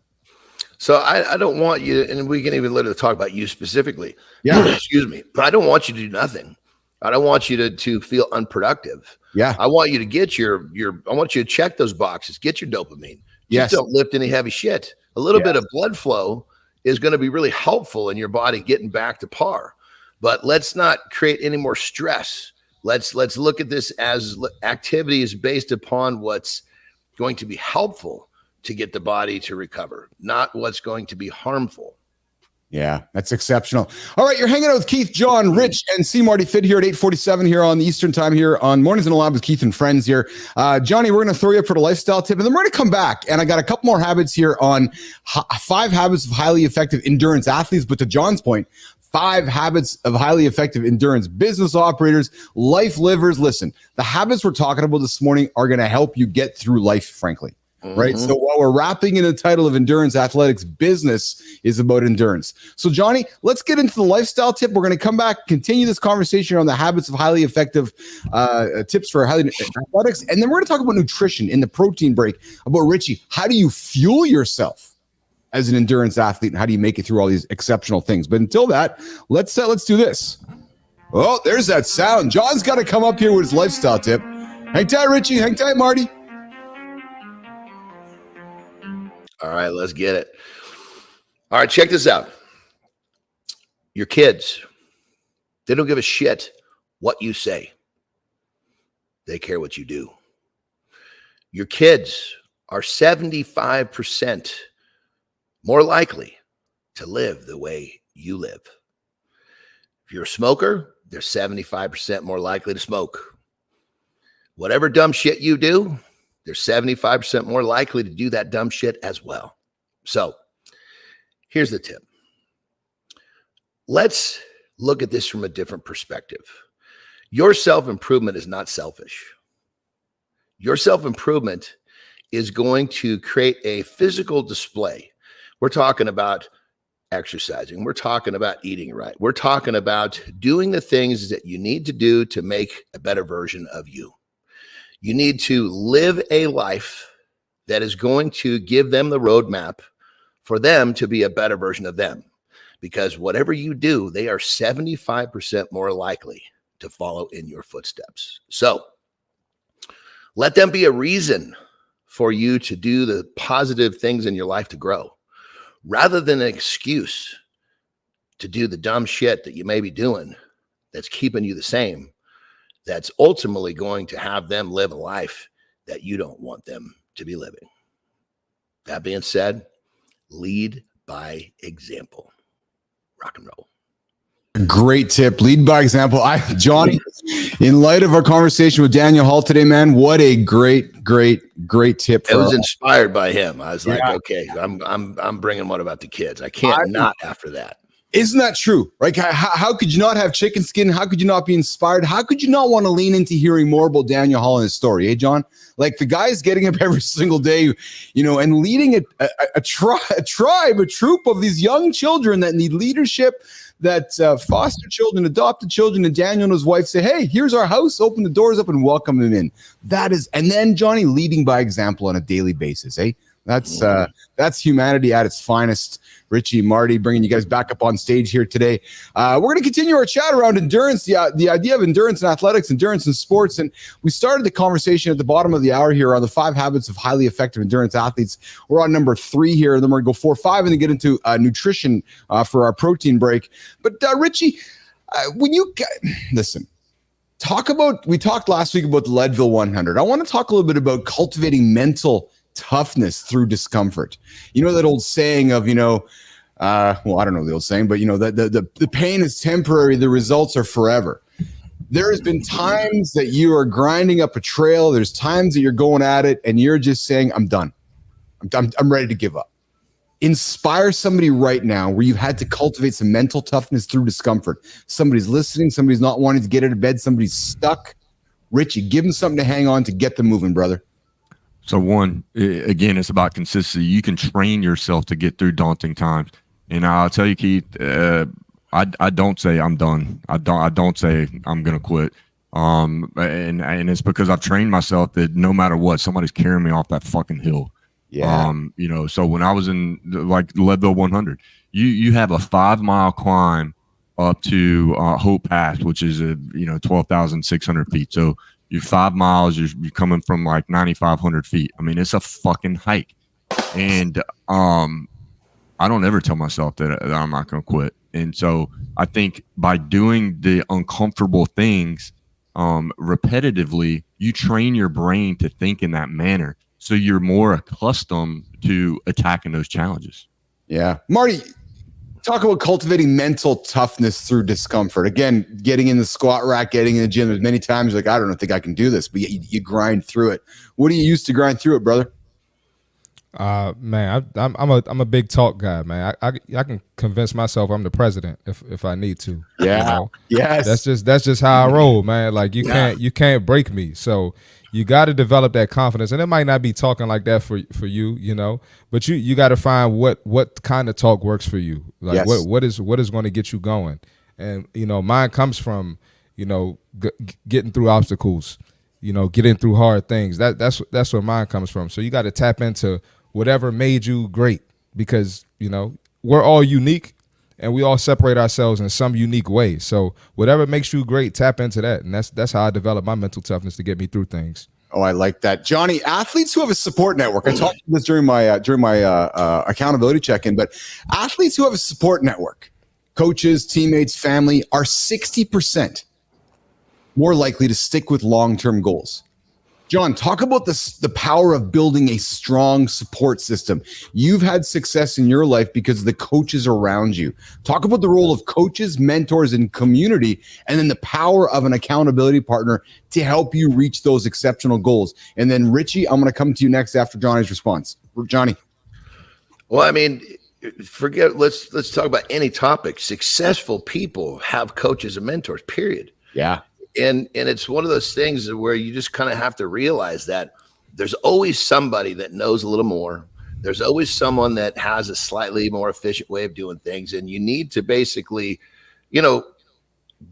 So I don't want you, and we can even literally talk about you specifically. Yeah. Excuse me. But I don't want you to do nothing. I don't want you to feel unproductive. Yeah. I want you to get I want you to check those boxes, get your dopamine. Just don't lift any heavy shit. A little bit of blood flow is going to be really helpful in your body getting back to par. But let's not create any more stress. Let's look at this as activities based upon what's going to be helpful to get the body to recover, not what's going to be harmful. Yeah, that's exceptional. All right, you're hanging out with Keith, John, Rich, and CMartyFit here at 8:47 here on the Eastern time here on Mornings in the Lab with Keith and friends here. Johnny, we're going to throw you up for the lifestyle tip, and then we're going to come back. And I got a couple more habits here on 5 habits of highly effective endurance athletes. But to John's point, 5 habits of highly effective endurance business operators, life livers. Listen, the habits we're talking about this morning are going to help you get through life, frankly. Right. So while we're wrapping in the title of Endurance Athletics, business is about endurance. So, Johnny, let's get into the lifestyle tip. We're going to come back, continue this conversation on the habits of highly effective tips for highly athletics. And then we're going to talk about nutrition in the protein break about Richie. How do you fuel yourself as an endurance athlete? And how do you make it through all these exceptional things? But until that, let's do this. Oh, there's that sound. John's got to come up here with his lifestyle tip. Hang tight, Richie. Hang tight, Marty. All right, let's get it. All right, check this out. Your kids, they don't give a shit what you say. They care what you do. Your kids are 75% more likely to live the way you live. If you're a smoker, they're 75% more likely to smoke. Whatever dumb shit you do, they're 75% more likely to do that dumb shit as well. So here's the tip. Let's look at this from a different perspective. Your self-improvement is not selfish. Your self-improvement is going to create a physical display. We're talking about exercising. We're talking about eating right. We're talking about doing the things that you need to do to make a better version of you. You need to live a life that is going to give them the roadmap for them to be a better version of them. Because whatever you do, they are 75% more likely to follow in your footsteps. So let them be a reason for you to do the positive things in your life to grow, rather than an excuse to do the dumb shit that you may be doing that's keeping you the same, that's ultimately going to have them live a life that you don't want them to be living. That being said, lead by example. Rock and roll. Great tip. Lead by example. Johnny, in light of our conversation with Daniel Hall today, man, what a great tip. I was inspired by him. I was like, okay, I'm bringing one about the kids. I can't not after that. Isn't that true? Right? How could you not have chicken skin? How could you not be inspired? How could you not want to lean into hearing more about Daniel Hall and his story? Hey, John, like the guy's getting up every single day, and leading a tribe, a troop of these young children that need leadership, that foster children, adopted children, and Daniel and his wife say, hey, here's our house, open the doors up and welcome them in. And then Johnny leading by example on a daily basis, eh? That's humanity at its finest. Richie, Marty, bringing you guys back up on stage here today. We're going to continue our chat around endurance, the idea of endurance in athletics, endurance in sports. And we started the conversation at the bottom of the hour here on the 5 habits of highly effective endurance athletes. We're on number 3 here, and then we're going to go 4, 5, and then get into nutrition for our protein break. But Richie, when you listen, we talked last week about the Leadville 100. I want to talk a little bit about cultivating mental toughness through discomfort. You know that old saying of, well, I don't know the old saying, but the pain is temporary, the results are forever. There has been times that you are grinding up a trail. There's times that you're going at it and you're just saying, I'm done. I'm ready to give up. Inspire somebody right now where you've had to cultivate some mental toughness through discomfort. Somebody's listening. Somebody's not wanting to get out of bed. Somebody's stuck. Richie, give them something to hang on to get them moving, brother. So one, again, it's about consistency. You can train yourself to get through daunting times. And I'll tell you, Keith, I don't say I'm done. I don't say I'm going to quit. And it's because I've trained myself that no matter what, somebody's carrying me off that fucking hill. Yeah. So when I was in like Leadville 100, you have a 5-mile climb up to Hope Pass, which is 12,600 feet. So you're 5 miles, you're coming from like 9,500 feet. I mean, it's a fucking hike. And I don't ever tell myself that I'm not going to quit. And so I think by doing the uncomfortable things repetitively, you train your brain to think in that manner. So you're more accustomed to attacking those challenges. Yeah. Marty, talk about cultivating mental toughness through discomfort. Again, getting in the squat rack, getting in the gym. There's many times like, I don't think I can do this, but you grind through it. What do you use to grind through it, brother? Man, I'm a big talk guy, man. I can convince myself I'm the president if I need to. Yeah. Yes. That's just how I roll, man. Like you can't break me. So you got to develop that confidence, and it might not be talking like that for you, but you got to find what kind of talk works for you. Like yes. what is going to get you going, and mine comes from getting through obstacles, getting through hard things. That's where mine comes from. So you got to tap into whatever made you great, because we're all unique and we all separate ourselves in some unique way. So whatever makes you great, tap into that. And that's how I develop my mental toughness to get me through things. Oh, I like that. Johnny, athletes who have a support network. I talked about this during my accountability check-in, but athletes who have a support network, coaches, teammates, family, are 60% more likely to stick with long-term goals. John, talk about the power of building a strong support system. You've had success in your life because of the coaches around you. Talk about the role of coaches, mentors, and community, and then the power of an accountability partner to help you reach those exceptional goals. And then, Richie, I'm going to come to you next after Johnny's response. Johnny. Well, I mean, let's talk about any topic. Successful people have coaches and mentors, period. Yeah. And it's one of those things where you just kind of have to realize that there's always somebody that knows a little more. There's always someone that has a slightly more efficient way of doing things. And you need to basically,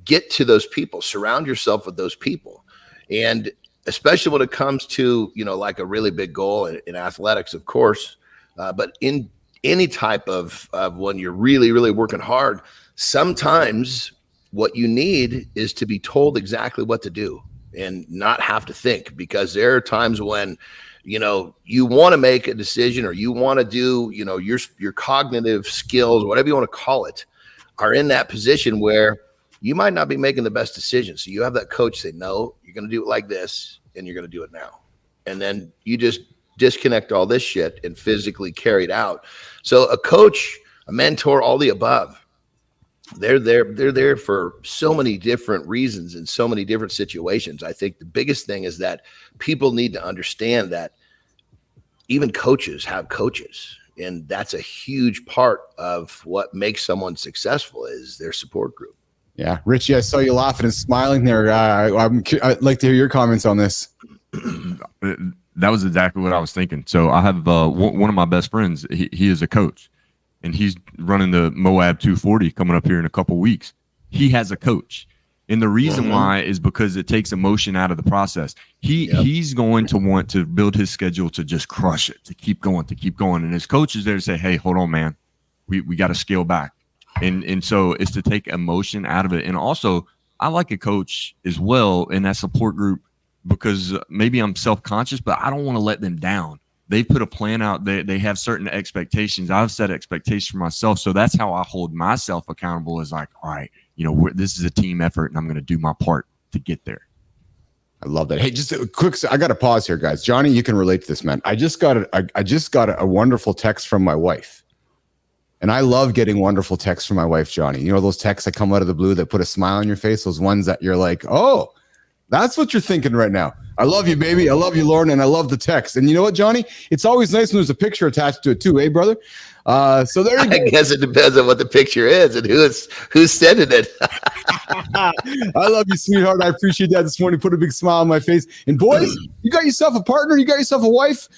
get to those people, surround yourself with those people. And especially when it comes to, like a really big goal in athletics, of course, but in any type of when you're really, really working hard, sometimes what you need is to be told exactly what to do and not have to think, because there are times when, you want to make a decision or you want to do, your cognitive skills, whatever you want to call it, are in that position where you might not be making the best decision. So you have that coach say, no, you're going to do it like this, and you're going to do it now. And then you just disconnect all this shit and physically carry it out. So a coach, a mentor, all the above, they're there for so many different reasons in so many different situations. I think the biggest thing is that people need to understand that even coaches have coaches. And that's a huge part of what makes someone successful is their support group. Yeah. Richie, I saw you laughing and smiling there. I'd like to hear your comments on this. That was exactly what I was thinking. So I have one of my best friends. He is a coach, and he's running the Moab 240 coming up here in a couple weeks. He has a coach. And the reason why is because it takes emotion out of the process. He's going to want to build his schedule to just crush it, to keep going. And his coach is there to say, hey, hold on, man. We got to scale back. And so it's to take emotion out of it. And also, I like a coach as well in that support group because maybe I'm self-conscious, but I don't want to let them down. They put a plan out. They have certain expectations. I've set expectations for myself. So that's how I hold myself accountable is like, all right, this is a team effort and I'm going to do my part to get there. I love that. Hey, just a quick, I got to pause here, guys. Johnny, you can relate to this, man. I just got a wonderful text from my wife. And I love getting wonderful texts from my wife, Johnny. You know, those texts that come out of the blue that put a smile on your face, those ones that you're like, oh, that's what you're thinking right now. I love you, baby. I love you, Lauren, and I love the text. And you know what, Johnny? It's always nice when there's a picture attached to it too, eh, brother? So there you go. I guess it depends on what the picture is and who's sending it. I love you, sweetheart. I appreciate that this morning. Put a big smile on my face. And boys, you got yourself a partner. You got yourself a wife.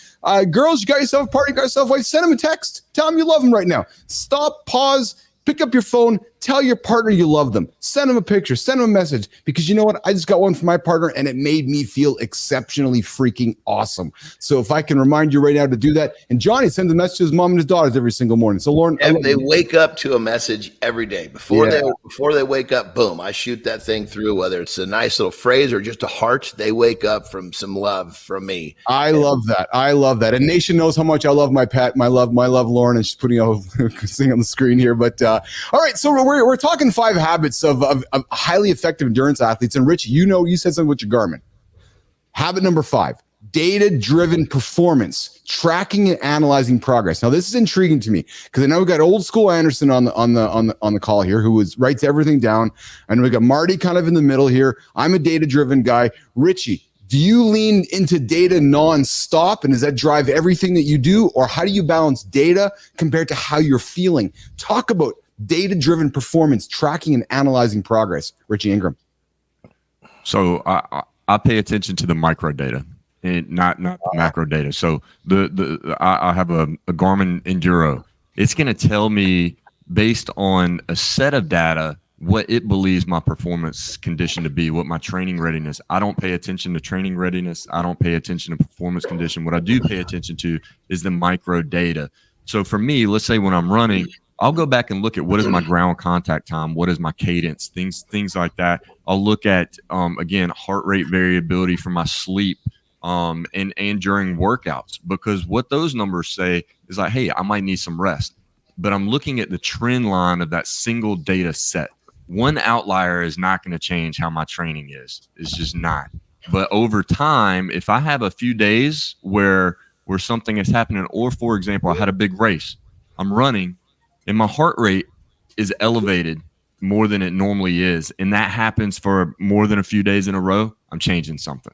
Girls, you got yourself a partner. You got yourself a wife. Send them a text. Tell them you love them right now. Stop, pause, pick up your phone. Tell your partner you love them. Send them a picture. Send them a message. Because you know what? I just got one from my partner, and it made me feel exceptionally freaking awesome. So if I can remind you right now to do that. And Johnny sends a message to his mom and his daughters every single morning. So Lauren, they wake up to a message every day. Before they wake up, boom, I shoot that thing through, whether it's a nice little phrase or just a heart. They wake up from some love from me. I love that. I love that. And Nation knows how much I love my pet. My love Lauren, and she's putting a thing on the screen here. But all right, so we're talking 5 habits of highly effective endurance athletes. And Rich, you said something with your Garmin. Habit number 5, data-driven performance, tracking and analyzing progress. Now, this is intriguing to me because I know we got old school Andersen on the call here, who writes everything down. And we got Marty kind of in the middle here. I'm a data-driven guy. Richie, do you lean into data nonstop, and does that drive everything that you do, or how do you balance data compared to how you're feeling? Talk about data-driven performance, tracking and analyzing progress. Richie Ingram. So I pay attention to the micro data and not the macro data. So I have a Garmin Enduro. It's going to tell me based on a set of data what it believes my performance condition to be, what my training readiness. I don't pay attention to training readiness. I don't pay attention to performance condition. What I do pay attention to is the micro data. So for me, let's say when I'm running, I'll go back and look at what is my ground contact time, what is my cadence, things like that. I'll look at again, heart rate variability for my sleep and during workouts, because what those numbers say is like, hey, I might need some rest. But I'm looking at the trend line of that single data set. One outlier is not going to change how my training is. It's just not. But over time, if I have a few days where something is happening, or for example, I had a big race, I'm running, and my heart rate is elevated more than it normally is, and that happens for more than a few days in a row, I'm changing something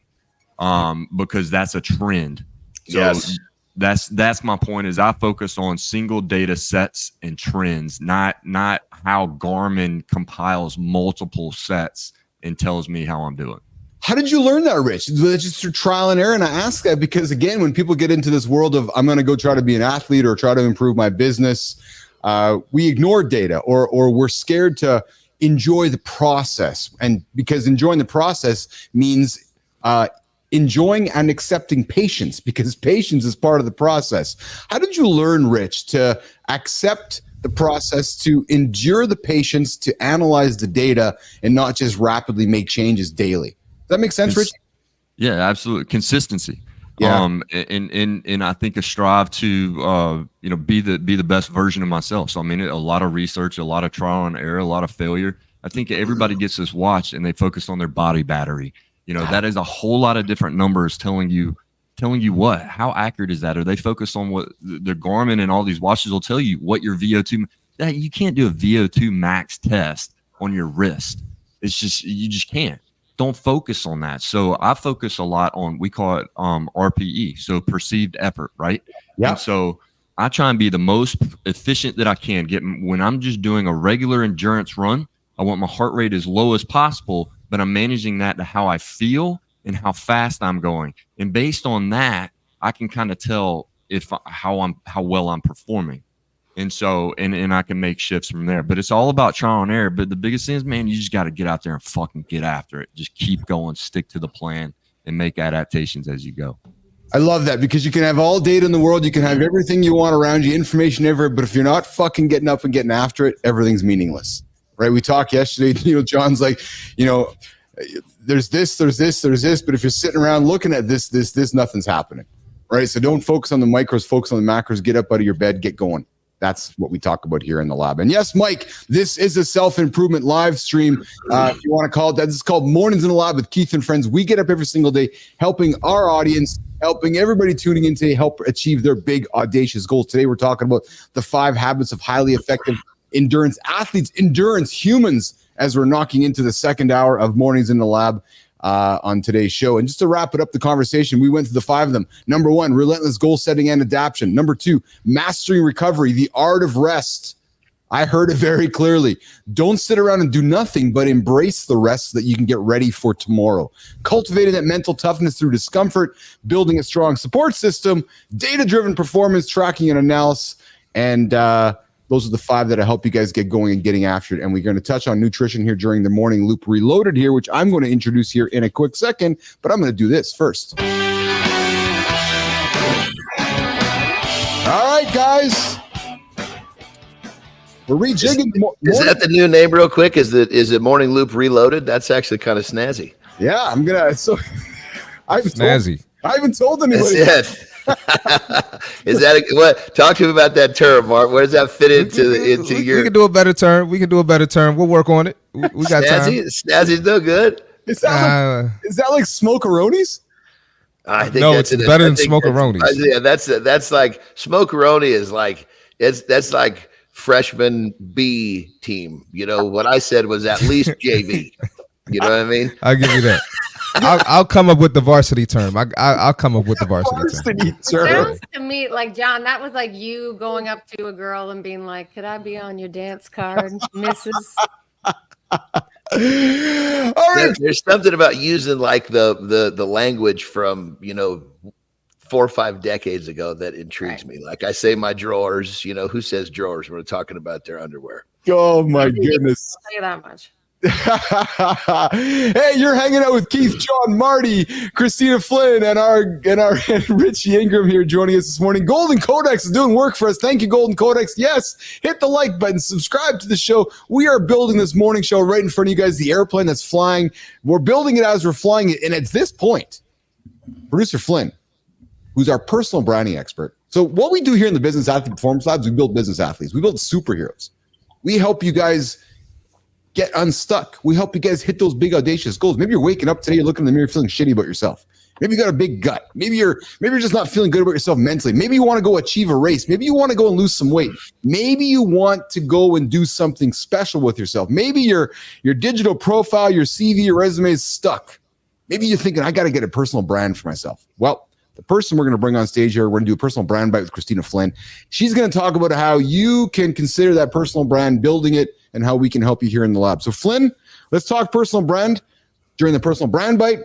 because that's a trend. So yes. That's my point, is I focus on single data sets and trends, not how Garmin compiles multiple sets and tells me how I'm doing. How did you learn that, Rich? Was it just through trial and error? And I ask that because, again, when people get into this world of I'm going to go try to be an athlete or try to improve my business, we ignore data or we're scared to enjoy the process. And because enjoying the process means enjoying and accepting patience, because patience is part of the process. How did you learn, Rich, to accept the process, to endure the patience, to analyze the data, and not just rapidly make changes daily? Does that make sense, Rich? Yeah, absolutely. Consistency. Yeah. And I think I strive to, be the best version of myself. So, I mean, a lot of research, a lot of trial and error, a lot of failure. I think everybody gets this watch and they focus on their body battery. That is a whole lot of different numbers telling you what, how accurate is that? Or they focus on what the Garmin and all these watches will tell you what your VO2, that you can't do a VO2 max test on your wrist. It's just, you just can't. Don't focus on that. So I focus a lot on, we call it RPE, so perceived effort, right? Yeah. And so I try and be the most efficient that I can. When I'm just doing a regular endurance run, I want my heart rate as low as possible, but I'm managing that to how I feel and how fast I'm going. And based on that, I can kind of tell how well I'm performing. And so, and I can make shifts from there, but it's all about trial and error. But the biggest thing is, man, you just got to get out there and fucking get after it. Just keep going, stick to the plan, and make adaptations as you go. I love that, because you can have all data in the world. You can have everything you want around you, information everywhere. But if you're not fucking getting up and getting after it, everything's meaningless, right? We talked yesterday, John's like, there's this. But if you're sitting around looking at this, nothing's happening, right? So don't focus on the micros, focus on the macros, get up out of your bed, get going. That's what we talk about here in the lab. And yes, Mike, this is a self-improvement live stream. If you want to call it that, this is called Mornings in the Lab with Keith and Friends. We get up every single day, helping our audience, helping everybody tuning in today, help achieve their big, audacious goals. Today, we're talking about the 5 habits of highly effective endurance athletes, endurance humans, as we're knocking into the second hour of Mornings in the Lab on today's show. And just to wrap it up, the conversation, we went through the 5 of them. Number 1, relentless goal setting and adaptation. Number 2, mastering recovery, the art of rest. I heard it very clearly. Don't sit around and do nothing, but embrace the rest so that you can get ready for tomorrow. Cultivating that mental toughness through discomfort, building a strong support system, data-driven performance tracking and analysis, and those are the 5 that help you guys get going and getting after it. And we're going to touch on nutrition here during the Morning Loop Reloaded here, which I'm going to introduce here in a quick second, but I'm going to do this first. All right, guys. We're rejigging. Is that the new name real quick? Is it Morning Loop Reloaded? That's actually kind of snazzy. Yeah, I'm going to. I haven't told anybody. That's it. Is that what? Talk to me about that term, Mark. Where does that fit into your? We can do a better term. We'll work on it. We got snazzy. time. Snazzy's no good. Is that like smoke-a-ronies? I think it's better than smoke-a-ronies. Yeah, that's like smoke-a-roni is like that's like freshman B team. What I said was at least JV. You know what I mean? I'll give you that. I'll come up with the varsity term. I'll come up with the varsity term. Sounds to me like, John, that was like you going up to a girl and being like, "Could I be on your dance card, Mrs.?" All right. There's something about using like the language from 4 or 5 decades ago that intrigues me. Like I say, my drawers. Who says drawers when we're talking about their underwear? Oh my goodness! I'll tell you that much. Hey, you're hanging out with Keith, Jon, Marty, Kristina Flynn, and our Rich Ingram here joining us this morning. Golden Codex is doing work for us. Thank you, Golden Codex. Yes, hit the like button, subscribe to the show. We are building this morning show right in front of you guys, the airplane that's flying. We're building it as we're flying it. And at this point, producer Flynn, who's our personal branding expert. So what we do here in the Business Athlete Performance Labs, we build business athletes. We build superheroes. We help you guys get unstuck. We help you guys hit those big audacious goals. Maybe you're waking up today, you're looking in the mirror, feeling shitty about yourself. Maybe you got a big gut. Maybe you're just not feeling good about yourself mentally. Maybe you want to go achieve a race. Maybe you want to go and lose some weight. Maybe you want to go and do something special with yourself. Maybe your digital profile, your CV, your resume is stuck. Maybe you're thinking, I got to get a personal brand for myself. Well, the person we're going to bring on stage here, we're going to do a personal brand bite with Kristina Flynn. She's going to talk about how you can consider that personal brand, building it, and how we can help you here in the lab. So Flynn, let's talk personal brand during the personal brand bite.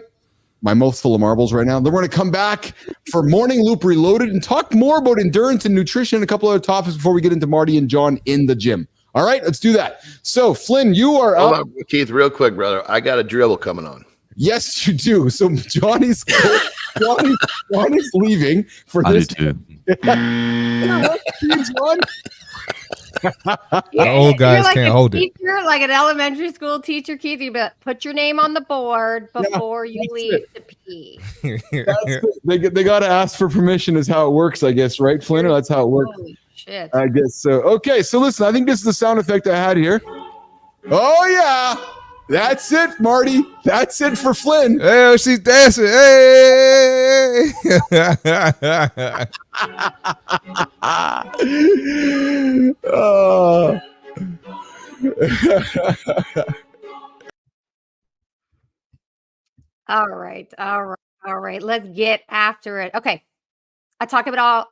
My mouth's full of marbles right now. Then we're going to come back for Morning Loop Reloaded and talk more about endurance and nutrition and a couple other topics before we get into Marty and Jon in the gym. All right, let's do that. So Flynn, you are up. Hold on, Keith, real quick, brother. I got a dribble coming on. Yes, you do. So Johnny's leaving for this. I do too. John? The old guys like can't hold it. Like an elementary school teacher, Keith, you put your name on the board before you leave to pee. They got to ask for permission is how it works, I guess, right, Flynn? That's how it works. Holy shit. I guess so. Okay, so listen, I think this is the sound effect I had here. Oh, yeah. That's it, Marty. That's it for Flynn. Hey, she's dancing. Hey. All right. Let's get after it. Okay. I talk about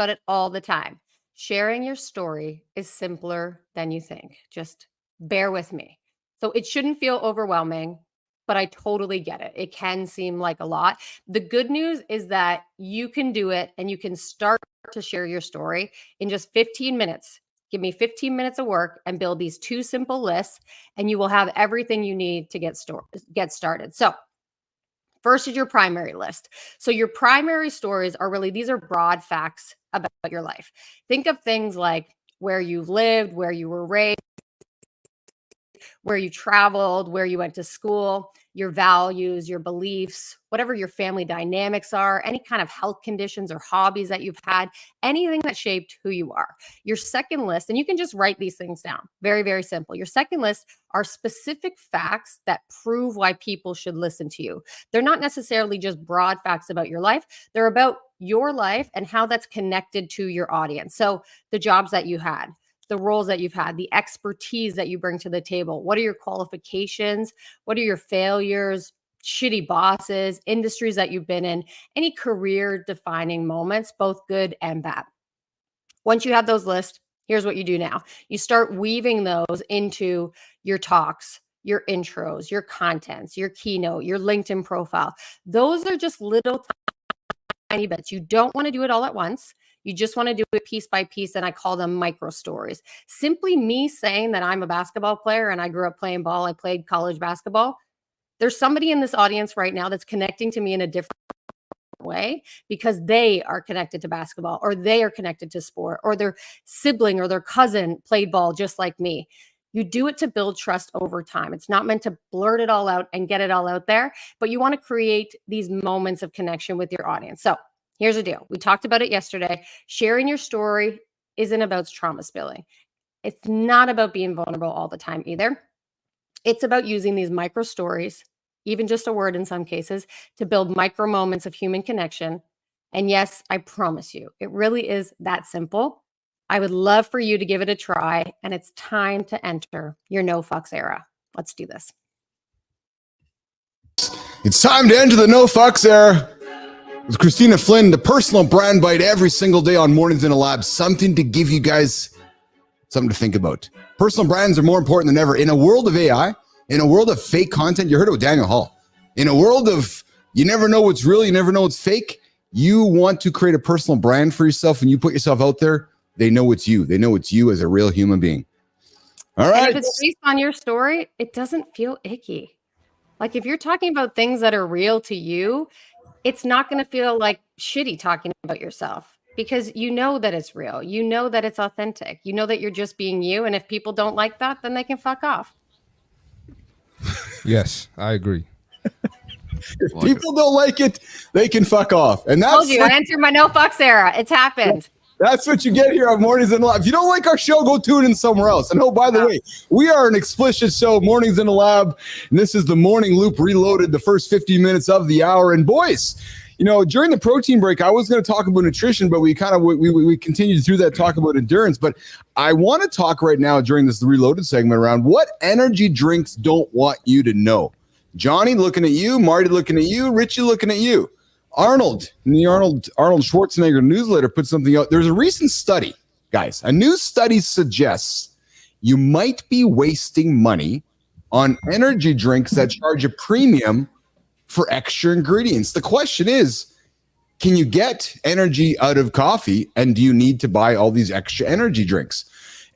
it all the time. Sharing your story is simpler than you think. Just bear with me. So it shouldn't feel overwhelming, but I totally get it. It can seem like a lot. The good news is that you can do it and you can start to share your story in just 15 minutes. Give me 15 minutes of work and build these 2 simple lists, and you will have everything you need to get started. So first is your primary list. So your primary stories are really, these are broad facts about your life. Think of things like where you've lived, where you were raised, where you traveled, where you went to school, your values, your beliefs, whatever your family dynamics are, any kind of health conditions or hobbies that you've had, anything that shaped who you are. Your second list, and you can just write these things down. Very, very simple. Your second list are specific facts that prove why people should listen to you. They're not necessarily just broad facts about your life. They're about your life and how that's connected to your audience. So the jobs that you had, the roles that you've had, the expertise that you bring to the table. What are your qualifications? What are your failures, shitty bosses, industries that you've been in, any career defining moments, both good and bad. Once you have those lists, here's what you do now. You start weaving those into your talks, your intros, your contents, your keynote, your LinkedIn profile. Those are just little tiny bits. You don't want to do it all at once. You just want to do it piece by piece, and I call them micro stories. Simply me saying that I'm a basketball player and I grew up playing ball, I played college basketball. There's somebody in this audience right now that's connecting to me in a different way because they are connected to basketball, or they are connected to sport, or their sibling or their cousin played ball just like me. You do it to build trust over time. It's not meant to blurt it all out and get it all out there, but you want to create these moments of connection with your audience. So here's the deal. We talked about it yesterday. Sharing your story isn't about trauma spilling. It's not about being vulnerable all the time either. It's about using these micro stories, even just a word in some cases, to build micro moments of human connection. And yes, I promise you, it really is that simple. I would love for you to give it a try, and it's time to enter your no fucks era. Let's do this. It's time to enter the no fucks era. With Kristina Flynn, the personal brand bite every single day on Mornings in a Lab. Something to give you guys something to think about. Personal brands are more important than ever. In a world of AI, in a world of fake content, you heard it with Daniel Hall. In a world of you never know what's real, you never know what's fake, you want to create a personal brand for yourself. When you put yourself out there, they know it's you. They know it's you as a real human being. All right. And if it's based on your story, it doesn't feel icky. Like if you're talking about things that are real to you, it's not going to feel like shitty talking about yourself because you know that it's real. You know that it's authentic. You know that you're just being you. And if people don't like that, then they can fuck off. Yes, I agree. If people don't like it, they can fuck off. And that's I entered my no fucks era. It's happened. That's what you get here on Mornings in the Lab. If you don't like our show, go tune in somewhere else. And oh, by the way, we are an explicit show, Mornings in the Lab. And this is the Morning Loop Reloaded, the first 15 minutes of the hour. And boys, you know, during the protein break, I was going to talk about nutrition, but we continued through that talk about endurance. But I want to talk right now during this Reloaded segment around what energy drinks don't want you to know. Johnny looking at you, Marty looking at you, Richie looking at you. Arnold, in the Arnold Schwarzenegger newsletter, put something out. There's a recent study, guys. A new study suggests you might be wasting money on energy drinks that charge a premium for extra ingredients. The question is, can you get energy out of coffee, and do you need to buy all these extra energy drinks?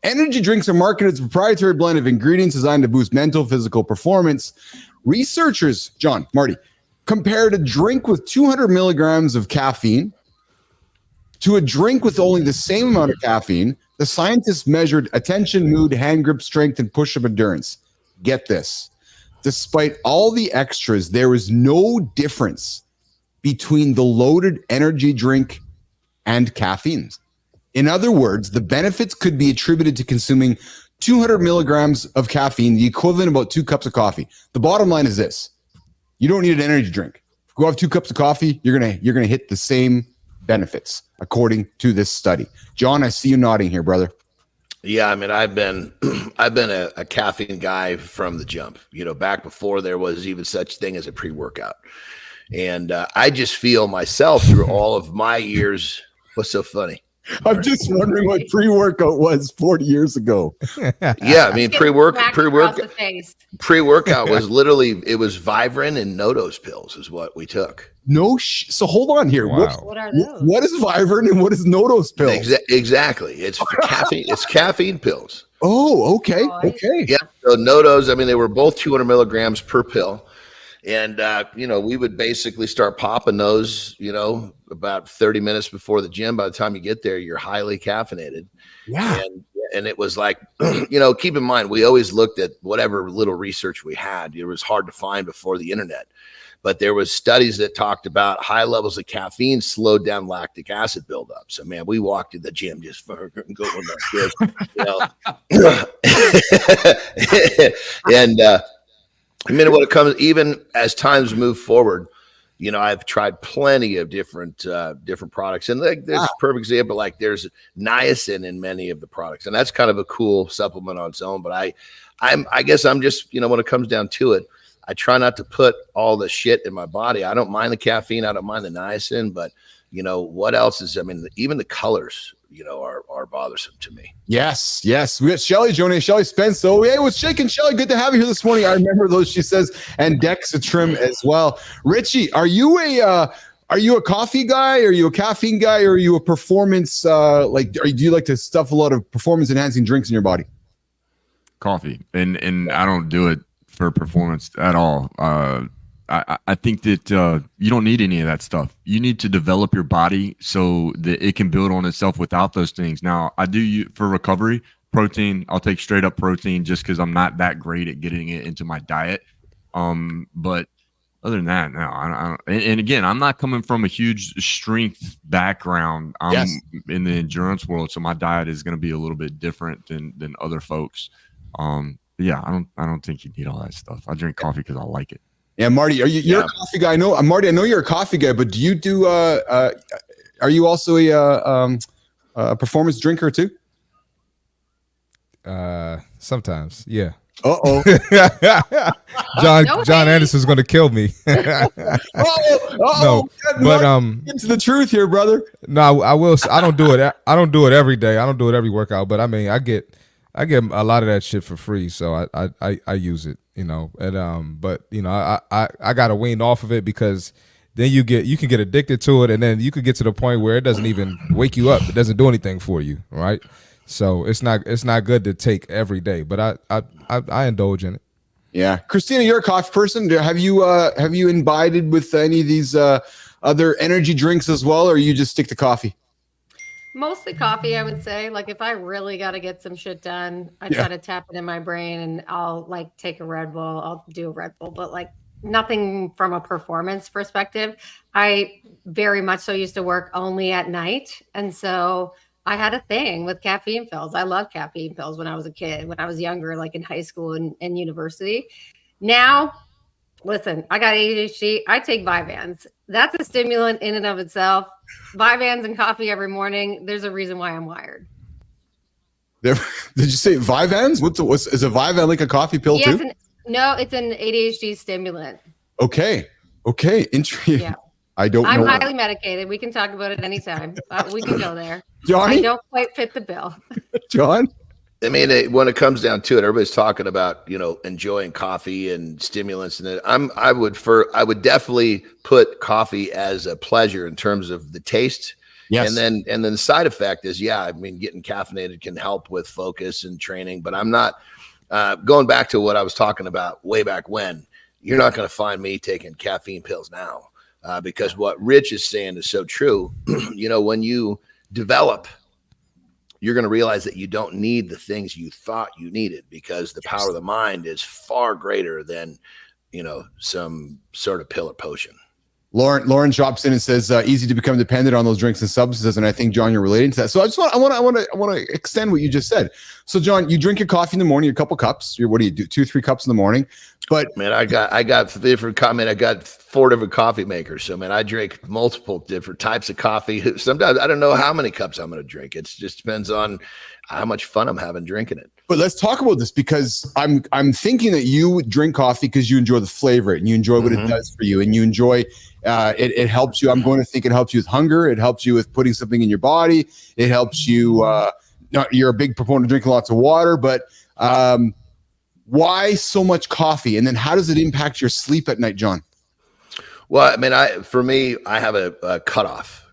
Energy drinks are marketed as a proprietary blend of ingredients designed to boost mental, physical performance. Researchers, John, Marty, compared a drink with 200 milligrams of caffeine To a drink with only the same amount of caffeine, the scientists measured attention, mood, hand grip strength, and push-up endurance. Get this. Despite all the extras, there was no difference between the loaded energy drink and caffeine. In other words, the benefits could be attributed to consuming 200 milligrams of caffeine, the equivalent of about 2 cups of coffee. The bottom line is this. You don't need an energy drink. If you go have 2 cups of coffee, you're gonna hit the same benefits, according to this study. John, I see you nodding here, brother. Yeah, I mean, I've been a caffeine guy from the jump, back before there was even such thing as a pre-workout. And I just feel myself through all of my year,s What's so funny? I'm just wondering what pre-workout was 40 years ago. Yeah, I mean, pre-workout was literally, it was Vivarin and Nodos pills is what we took. So hold on here. Wow. What are those? What is Vivarin and what is Nodos pills? Exactly. It's caffeine. It's caffeine pills. Oh, okay. Okay. Yeah. So Nodos, I mean, they were both 200 milligrams per pill. And, we would basically start popping those, about 30 minutes before the gym. By the time you get there, you're highly caffeinated. Yeah. And it was like, keep in mind, we always looked at whatever little research we had. It was hard to find before the internet. But there was studies that talked about high levels of caffeine slowed down lactic acid buildup. So, man, we walked to the gym just going like this, And, I mean, when it comes, even as times move forward, I've tried plenty of different products, and there's a perfect example. Like there's niacin in many of the products, and that's kind of a cool supplement on its own. But I guess I'm just, when it comes down to it, I try not to put all the shit in my body. I don't mind the caffeine, I don't mind the niacin, but what else is? I mean, even the colors, are bothersome to me. Yes. We got Shelly joining. Shelly Spence. So, hey, what's shaking, Shelly? Good to have you here this morning. I remember those, she says, and Dexatrim as well. Richie, are you a coffee guy? Are you a caffeine guy? Or are you a performance? Do you like to stuff a lot of performance enhancing drinks in your body? Coffee, and I don't do it for performance at all. I think that you don't need any of that stuff. You need to develop your body so that it can build on itself without those things. Now, I do for recovery, protein. I'll take straight up protein just because I'm not that great at getting it into my diet. But other than that, no, I don't. And again, I'm not coming from a huge strength background. I'm in the endurance world, so my diet is going to be a little bit different than other folks. Yeah, I don't think you need all that stuff. I drink coffee because I like it. Yeah, Marty, you're a coffee guy? No, Marty, I know you're a coffee guy, but do you do? Are you also a performance drinker too? Sometimes, yeah. Uh-oh. Jon Andersen's going to kill me. No, but into the truth here, brother. No, I will. I don't do it. I don't do it every day. I don't do it every workout. But I mean, I get a lot of that shit for free, so I use it. And but I got to wean off of it because then you can get addicted to it, and then you could get to the point where it doesn't even wake you up. It doesn't do anything for you, right? So it's not good to take every day, but I indulge in it. Yeah, Kristina, you're a coffee person. Have you imbibed with any of these other energy drinks as well, or you just stick to coffee? Mostly coffee, I would say. Like if I really got to get some shit done, I try to tap it in my brain, and I'll like take a Red Bull. I'll do a Red Bull, but like nothing from a performance perspective. I very much so used to work only at night, and so I had a thing with caffeine pills. I loved caffeine pills when I was a kid, when I was younger, like in high school and university. Now, listen, I got ADHD. I take Vyvanse. That's a stimulant in and of itself. Vyvanse and coffee every morning. There's a reason why I'm wired. Did you say Vyvanse? Is a Vyvanse like a coffee pill too? No, it's an ADHD stimulant. Okay. Intriguing. Yeah. I'm highly medicated. We can talk about it anytime. We can go there. Johnny? I don't quite fit the bill. John? I mean, when it comes down to it, everybody's talking about, enjoying coffee and stimulants. And I would definitely put coffee as a pleasure in terms of the taste. Yes. And then the side effect is, getting caffeinated can help with focus and training, but I'm not going back to what I was talking about way back when. You're not going to find me taking caffeine pills now. because what Rich is saying is so true. When you develop, you're going to realize that you don't need the things you thought you needed, because the power of the mind is far greater than, some sort of pill or potion. Lauren drops in and says, easy to become dependent on those drinks and substances. And I think, John, you're relating to that. So I want to extend what you just said. So, John, you drink your coffee in the morning, a couple cups. What do you do? 2-3 cups in the morning. But man, I got different. I got 4 different coffee makers. So, man, I drink multiple different types of coffee. Sometimes I don't know how many cups I'm going to drink. It just depends on how much fun I'm having drinking it. But let's talk about this, because I'm thinking that you drink coffee because you enjoy the flavor and you enjoy what it does for you, and you enjoy it helps you. I'm going to think it helps you with hunger. It helps you with putting something in your body. It helps you. You're a big proponent of drinking lots of water, but why so much coffee? And then how does it impact your sleep at night, John? Well, I mean, for me, I have a cutoff,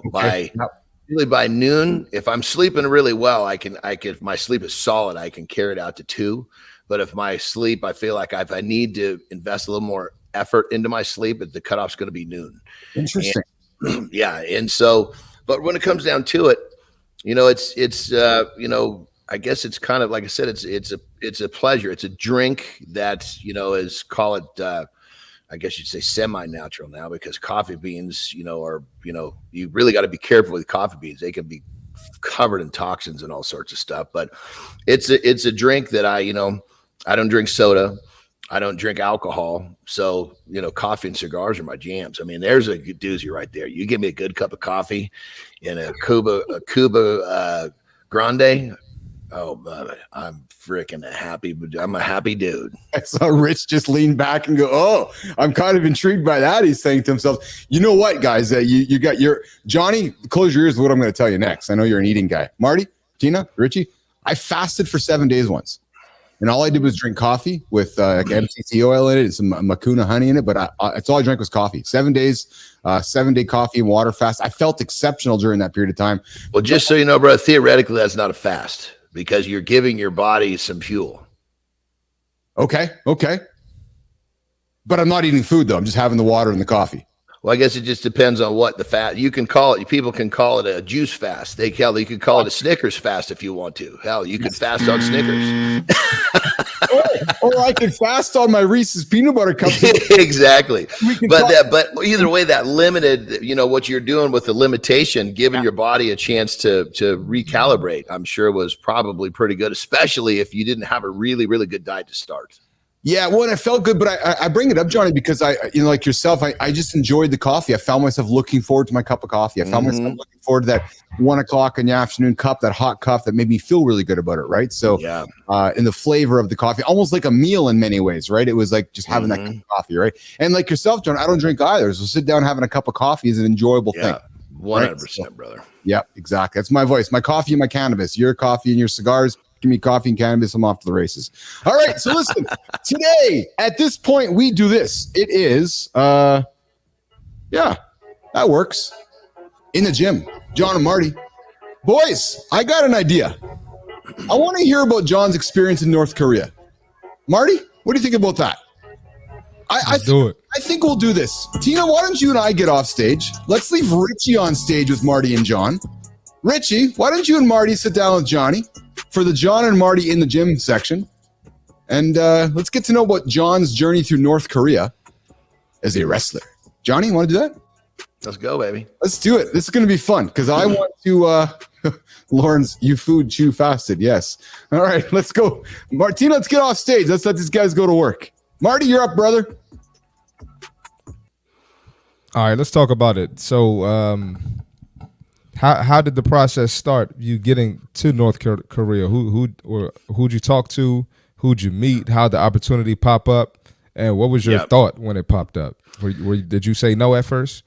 by noon. If I'm sleeping really well, I can, if my sleep is solid, I can carry it out to 2. But if my sleep, I feel like I need to invest a little more effort into my sleep, the cutoff's going to be noon. Interesting. And, and so, but when it comes down to it, it's I guess it's kind of like I said, it's a pleasure. It's a drink that is, call it, I guess you'd say semi-natural now, because coffee beans, are, you really got to be careful with coffee beans. They can be covered in toxins and all sorts of stuff. But it's a drink that I don't drink soda. I don't drink alcohol. So, coffee and cigars are my jams. I mean, there's a doozy right there. You give me a good cup of coffee in a Cuba Grande. Oh, brother, I'm freaking happy. I'm a happy dude. I saw Rich just lean back and go, "Oh, I'm kind of intrigued by that." He's saying to himself, "You know what, guys? You got your Johnny. Close your ears to what I'm going to tell you next. I know you're an eating guy. Marty, Tina, Richie. I fasted for 7 days once, and all I did was drink coffee with MCT oil in it, and some Makuna honey in it. But it's all I drank was coffee. 7 days, 7-day coffee and water fast. I felt exceptional during that period of time. Well, just so you know, bro, theoretically, that's not a fast, because you're giving your body some fuel. Okay. But I'm not eating food, though. I'm just having the water and the coffee. Well, I guess it just depends on what the fast. You can call it. People can call it a juice fast. You could call it a Snickers fast if you want to. Hell, you could fast on Snickers. or I could fast on my Reese's peanut butter cups. Exactly. But either way, that limited, what you're doing with the limitation, giving your body a chance to recalibrate, I'm sure was probably pretty good, especially if you didn't have a really, really good diet to start. Yeah, well, and it felt good, but I bring it up, Johnny, because like yourself, I just enjoyed the coffee. I found myself looking forward to my cup of coffee. I found myself looking forward to that 1 o'clock in the afternoon cup, that hot cup that made me feel really good about it, right? So, in the flavor of the coffee, almost like a meal in many ways, right? It was like just having that cup of coffee, right? And like yourself, John, I don't drink either, so sit down having a cup of coffee is an enjoyable thing. 100%, right? brother. Yeah, exactly. That's my voice. My coffee and my cannabis. Your coffee and your cigars. Give me coffee and cannabis. I'm off to the races. All right. So listen, today at this point, we do this. It is, that works. In the gym, John and Marty. Boys, I got an idea. I want to hear about John's experience in North Korea. Marty, what do you think about that? Let's do it. I think we'll do this. Tina, why don't you and I get off stage? Let's leave Richie on stage with Marty and John. Richie, why don't you and Marty sit down with Johnny for the John and Marty in the gym section? And let's get to know about John's journey through North Korea as a wrestler. Johnny, you want to do that? Let's go, baby. Let's do it. This is going to be fun because I want to, Lawrence, you food chew fasted. Yes. All right, let's go. Martina, let's get off stage. Let's let these guys go to work. Marty, you're up, brother. All right, let's talk about it. So, how did the process start? You getting to North Korea? Who'd you talk to? Who'd you meet? How'd the opportunity pop up? And what was your thought when it popped up? Did you say no at first?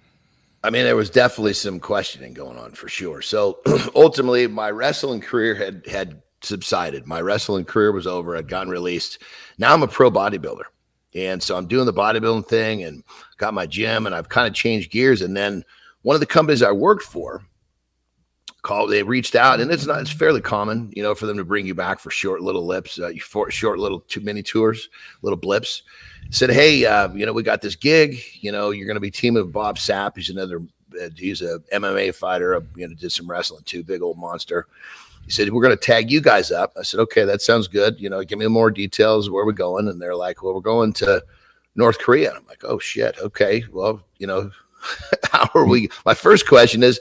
I mean, there was definitely some questioning going on for sure. So ultimately, my wrestling career had subsided. My wrestling career was over. I'd gotten released. Now I'm a pro bodybuilder. And so I'm doing the bodybuilding thing and got my gym, and I've kind of changed gears. And then one of the companies I worked for They reached out, and it's fairly common, for them to bring you back for short little lips, for short little mini tours, little blips. Said, hey, we got this gig. You're going to be teaming with Bob Sapp. He's a MMA fighter. Did some wrestling too, big old monster. He said, we're going to tag you guys up. I said, okay, that sounds good. Give me more details. Where we're going? And they're like, well, we're going to North Korea. And I'm like, oh shit. Okay. Well, how are we? My first question is,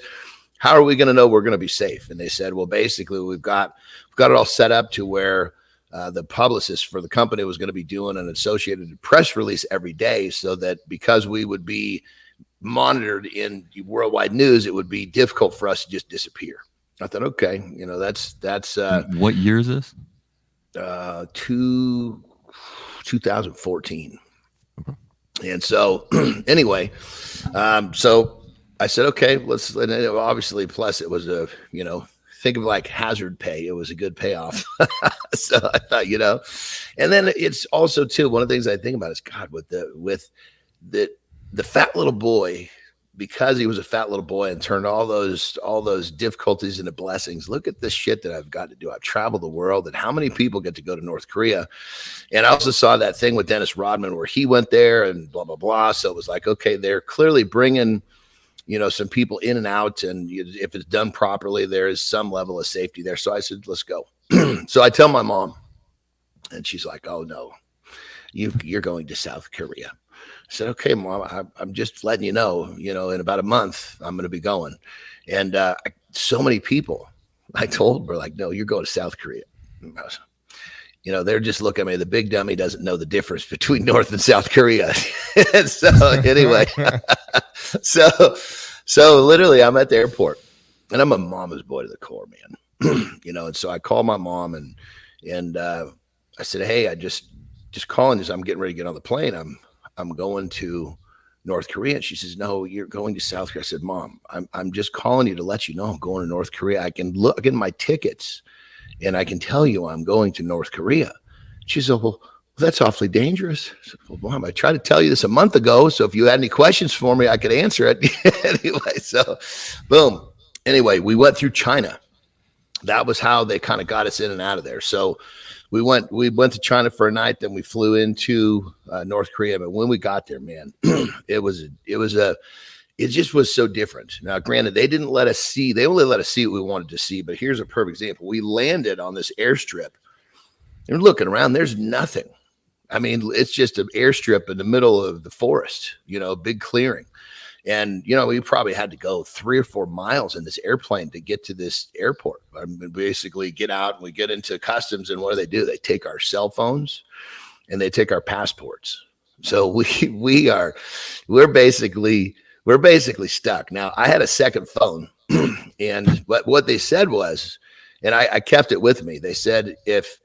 how are we going to know we're going to be safe? And they said, well, basically we've got it all set up to where the publicist for the company was going to be doing an associated press release every day, so that because we would be monitored in worldwide news, it would be difficult for us to just disappear. I thought, okay, that's what year is this? 2014. Okay. And so anyway, so I said, okay, let's, and obviously, plus it was think of like hazard pay. It was a good payoff. So I thought, and then it's also too, one of the things I think about is, God, with the fat little boy, because he was a fat little boy and turned all those difficulties into blessings. Look at this shit that I've got to do. I've traveled the world, and how many people get to go to North Korea? And I also saw that thing with Dennis Rodman where he went there and blah, blah, blah. So it was like, okay, they're clearly bringing, some people in and out. And if it's done properly, there is some level of safety there. So I said, let's go. So I tell my mom, and she's like, oh no, you're going to South Korea. I said, okay, Mom, I'm just letting in about a month, I'm going to be going. And so many people, I told were like, no, you're going to South Korea. They're just looking at me. The big dummy doesn't know the difference between North and South Korea. And so anyway, so literally I'm at the airport, and I'm a mama's boy to the core, man. And so I called my mom and I said, hey, I just calling this. I'm getting ready to get on the plane. I'm going to North Korea. And she says, no, you're going to South Korea. I said, Mom, I'm just calling you to let you know I'm going to North Korea. I can look at my tickets and I can tell you I'm going to North Korea. She said, well, that's awfully dangerous. I said, well, Mom, I tried to tell you this a month ago. So if you had any questions for me, I could answer it. Anyway, so boom. Anyway, we went through China. That was how they kind of got us in and out of there. So we went to China for a night, then we flew into North Korea. But when we got there, man, it just was so different. Now, granted, they didn't let us see, they only let us see what we wanted to see. But here's a perfect example. We landed on this airstrip and looking around, there's nothing. I mean, it's just an airstrip in the middle of the forest, big clearing. And, we probably had to go 3 or 4 miles in this airplane to get to this airport. I mean, basically get out and we get into customs, and what do? They take our cell phones and they take our passports. So we're basically stuck. Now, I had a second phone but what they said was, and I kept it with me. They said, if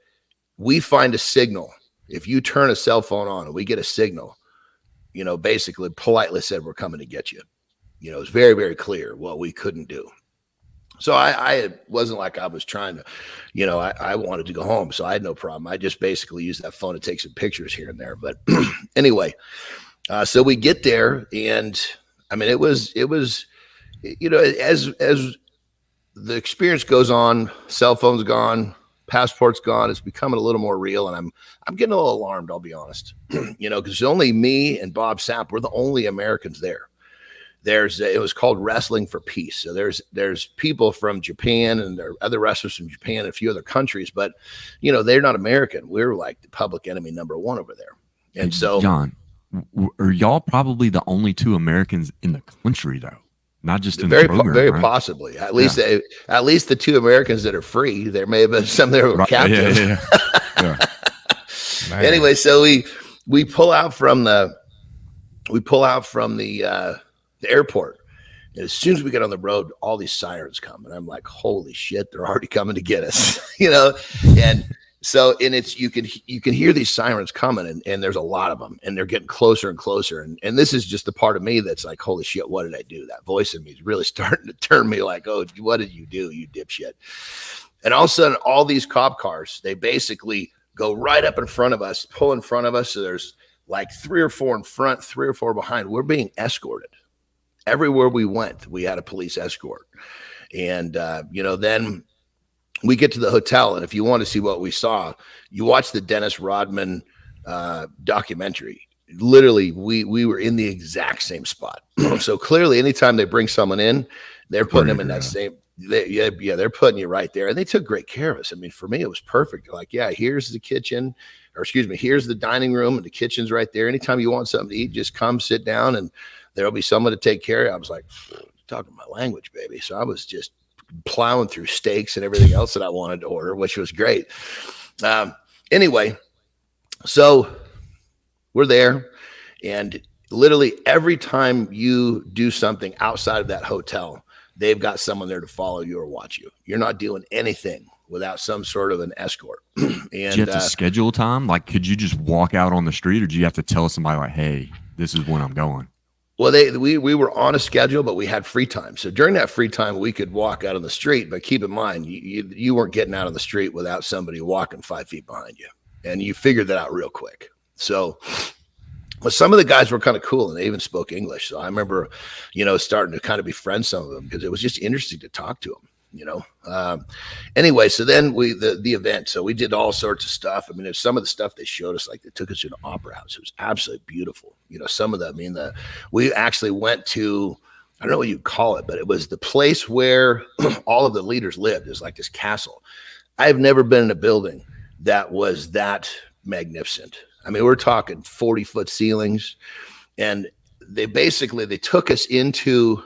we find a signal, if you turn a cell phone on and we get a signal, basically politely said, we're coming to get you. It's very, very clear what we couldn't do. So I wasn't like I was trying to, I wanted to go home. So I had no problem. I just basically used that phone to take some pictures here and there. But anyway, so we get there, and I mean, it was, as the experience goes on, cell phone's gone, passport's gone, it's becoming a little more real, and I'm getting a little alarmed, I'll be honest. Because only me and Bob Sapp were the only Americans there. It was called Wrestling for Peace. So there's people from Japan, and there are other wrestlers from Japan and a few other countries, but they're not American. We're like the public enemy number one over there. And so, John, are y'all probably the only 2 Americans in the country, though? Not just in the program, very right? possibly. At least the 2 Americans that are free. There may have been some that were captive. Yeah. Anyway, so we pull out from the airport, and as soon as we get on the road, all these sirens come, and I'm like, holy shit, they're already coming to get us. And so, and it's, you can hear these sirens coming, and there's a lot of them, and they're getting closer and closer. And this is just the part of me that's like, holy shit, what did I do? That voice in me is really starting to turn me like, oh, what did you do, you dipshit? And all of a sudden, all these cop cars, they basically go right up in front of us, pull in front of us. So there's like 3 or 4 in front, 3 or 4 behind. We're being escorted. Everywhere we went, we had a police escort. And, then we get to the hotel. And if you want to see what we saw, you watch the Dennis Rodman documentary. Literally, we were in the exact same spot. So clearly, anytime they bring someone in, they're putting them in that same. They're putting you right there, and they took great care of us. I mean, for me, it was perfect. Like, here's the kitchen, here's the dining room, and the kitchen's right there. Anytime you want something to eat, just come sit down, and there'll be someone to take care of you. I was like, talking my language, baby. So I was just plowing through steaks and everything else that I wanted to order, which was great. Anyway, so we're there, and literally every time you do something outside of that hotel, they've got someone there to follow you or watch you. You're not doing anything without some sort of an escort. And do you have to schedule time? Like, could you just walk out on the street, or do you have to tell somebody like, hey, this is when I'm going? Well, we were on a schedule, but we had free time. So during that free time, we could walk out on the street. But keep in mind, you weren't getting out on the street without somebody walking 5 feet behind you. And you figured that out real quick. So, but some of the guys were kind of cool, and they even spoke English. So I remember, starting to kind of befriend some of them because it was just interesting to talk to them. Anyway, so then the event. So we did all sorts of stuff. I mean, there's some of the stuff they showed us, like they took us to an opera house. It was absolutely beautiful. Some of them. We actually went to, I don't know what you'd call it, but it was the place where all of the leaders lived. It was like this castle. I've never been in a building that was that magnificent. I mean, we're talking 40-foot ceilings, and they took us into,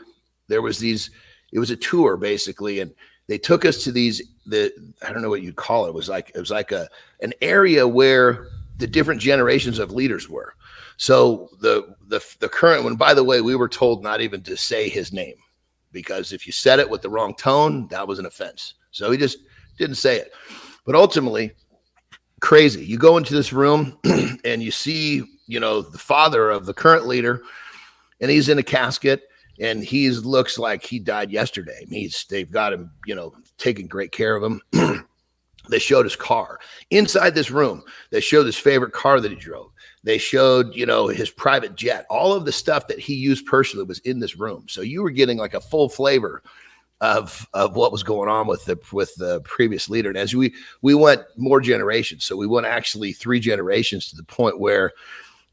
it was a tour basically. And they took us to I don't know what you'd call it. It was like an area where the different generations of leaders were. So the current one, by the way, we were told not even to say his name, because if you said it with the wrong tone, that was an offense. So he just didn't say it. But ultimately, crazy. You go into this room and you see, the father of the current leader, and he's in a casket, and he looks like he died yesterday. They've got him, taking great care of him. They showed his car inside this room. They showed his favorite car that he drove. They showed, his private jet. All of the stuff that he used personally was in this room. So you were getting like a full flavor of what was going on with the previous leader. And as we went more generations, so we went actually 3 generations, to the point where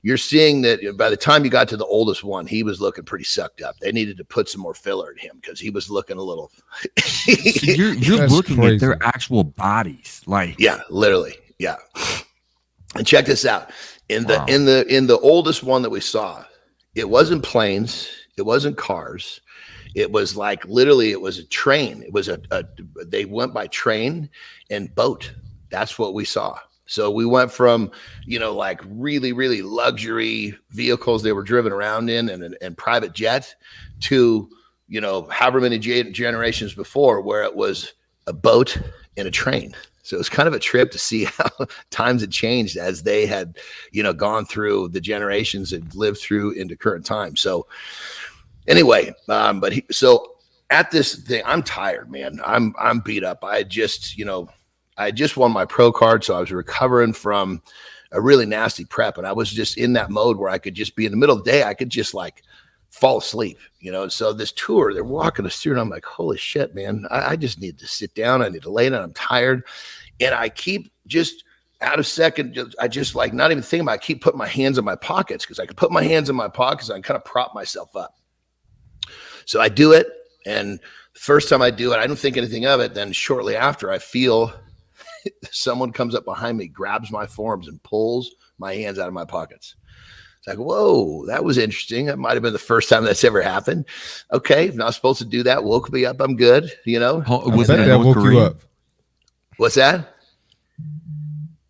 you're seeing that by the time you got to the oldest one, he was looking pretty sucked up. They needed to put some more filler in him because he was looking a little. So you're looking crazy at their actual bodies, like literally, And check this out: in the oldest one that we saw, it wasn't planes, it wasn't cars. It was like, literally, it was a train. It was they went by train and boat. That's what we saw. So we went from, like really, really luxury vehicles they were driven around in and private jet to, however many generations before, where it was a boat and a train. So it was kind of a trip to see how times had changed as they had, gone through the generations and lived through into current time. So anyway, so at this thing, I'm tired, man. I'm beat up. I just won my pro card, so I was recovering from a really nasty prep, and I was just in that mode where I could just be in the middle of the day. I could just like fall asleep, So this tour, they're walking us through, and I'm like, holy shit, man! I just need to sit down. I need to lay down. I'm tired, and I keep just out of second. I just like not even thinking about it. I keep putting my hands in my pockets because I could put my hands in my pockets. I can kind of prop myself up. So I do it, and the first time I do it, I don't think anything of it. Then shortly after, I feel someone comes up behind me, grabs my forearms, and pulls my hands out of my pockets. It's like, whoa, that was interesting. That might have been the first time that's ever happened. Okay, if not supposed to do that, woke me up. I'm good. Was that woke you up? What's that?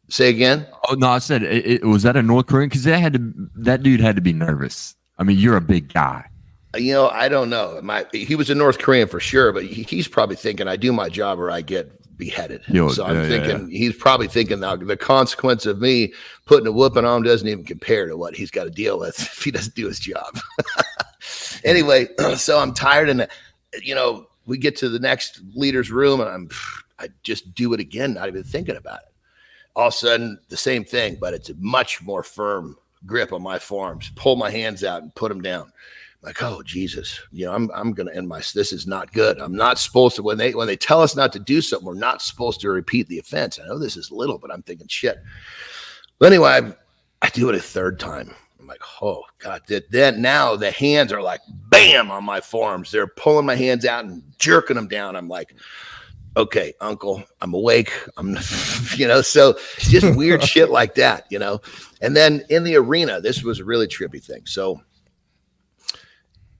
Say again? Oh no, I said was that a North Korean? Because that dude had to be nervous. I mean, you're a big guy. I don't know. He was a North Korean for sure, but he's probably thinking I do my job or I get beheaded. So I'm thinking he's probably thinking the consequence of me putting a whooping on him doesn't even compare to what he's got to deal with if he doesn't do his job. Anyway, so I'm tired, and we get to the next leader's room, and I just do it again, not even thinking about it. All of a sudden, the same thing, but it's a much more firm grip on my forearms. Pull my hands out and put them down. Like, oh Jesus, I'm gonna end this is not good. I'm not supposed to, when they tell us not to do something, we're not supposed to repeat the offense. I know this is little, but I'm thinking shit. But anyway, I do it a third time. I'm like, oh God, then now the hands are like bam on my forearms. They're pulling my hands out and jerking them down. I'm like, okay, uncle, I'm awake. I'm so just weird shit like that, And then in the arena, this was a really trippy thing. So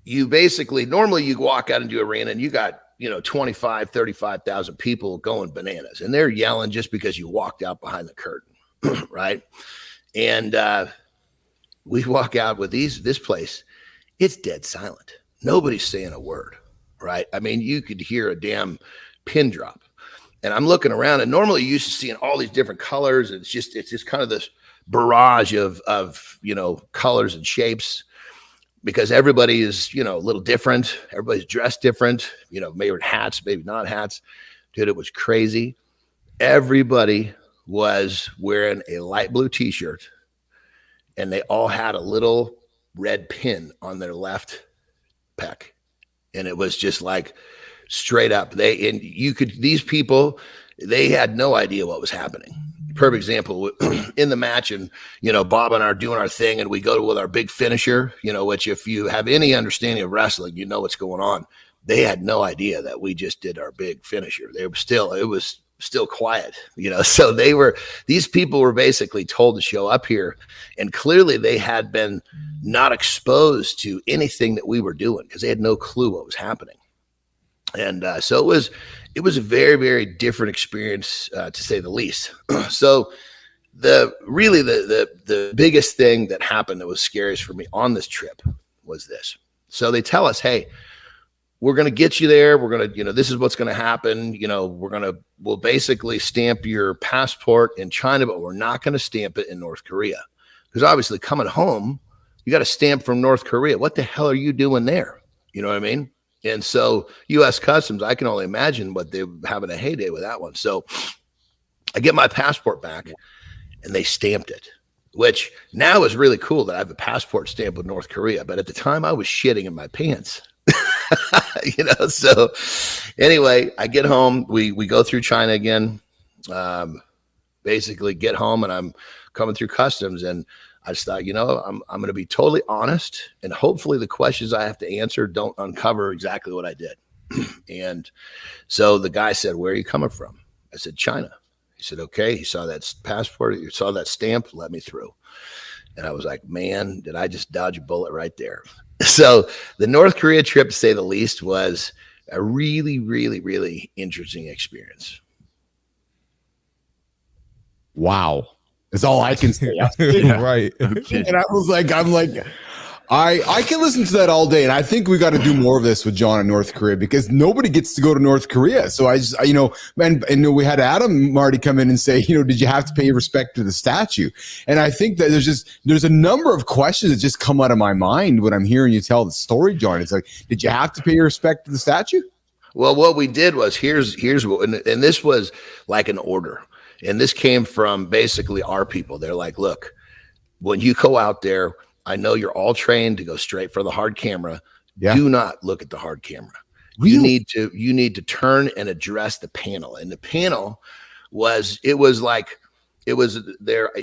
you basically, normally you walk out into arena and you got, 25, 35,000 people going bananas, and they're yelling just because you walked out behind the curtain. Right. And we walk out with this place. It's dead silent. Nobody's saying a word. Right. I mean, you could hear a damn pin drop. And I'm looking around, and normally you're used to seeing all these different colors. It's just kind of this barrage of colors and shapes, because everybody is, a little different. Everybody's dressed different, maybe hats, maybe not hats. Dude, it was crazy. Everybody was wearing a light blue t-shirt, and they all had a little red pin on their left pec. And it was just like straight up. These people, they had no idea what was happening. Perfect example in the match, and Bob and I are doing our thing, and we go with our big finisher, which if you have any understanding of wrestling, what's going on. They had no idea that we just did our big finisher. It was still quiet, so these people were basically told to show up here, and clearly they had been not exposed to anything that we were doing, because they had no clue what was happening. And so it was a very, very different experience, to say the least. So the biggest thing that happened that was scariest for me on this trip was this. So they tell us, hey, we're going to get you there. We're going to, this is what's going to happen. We'll basically stamp your passport in China, but we're not going to stamp it in North Korea. Because obviously coming home, you got a stamp from North Korea. What the hell are you doing there? You know what I mean? And so U.S. Customs, I can only imagine what they were having a heyday with that one. So I get my passport back, and they stamped it, which now is really cool that I have a passport stamp with North Korea. But at the time, I was shitting in my pants. So anyway, I get home. We go through China again, basically get home, and I'm coming through customs, and I just thought, I'm going to be totally honest, and hopefully the questions I have to answer don't uncover exactly what I did. And so the guy said, where are you coming from? I said, China. He said, okay. He saw that passport. He saw that stamp, let me through. And I was like, man, did I just dodge a bullet right there? So the North Korea trip, to say the least, was a really, really, really interesting experience. Wow. That's all I can say. Right. And I'm like, I can listen to that all day. And I think we got to do more of this with Jon in North Korea, because nobody gets to go to North Korea. So and we had Adam Marty come in and say, did you have to pay respect to the statue? And I think that there's a number of questions that just come out of my mind when I'm hearing you tell the story, Jon. It's like, did you have to pay respect to the statue? Well, what we did was here's what, and this was like an order. And this came from basically our people. They're like, look, when you go out there, I know you're all trained to go straight for the hard camera. Yeah. Do not look at the hard camera. Really? You need to turn and address the panel. And the panel was there.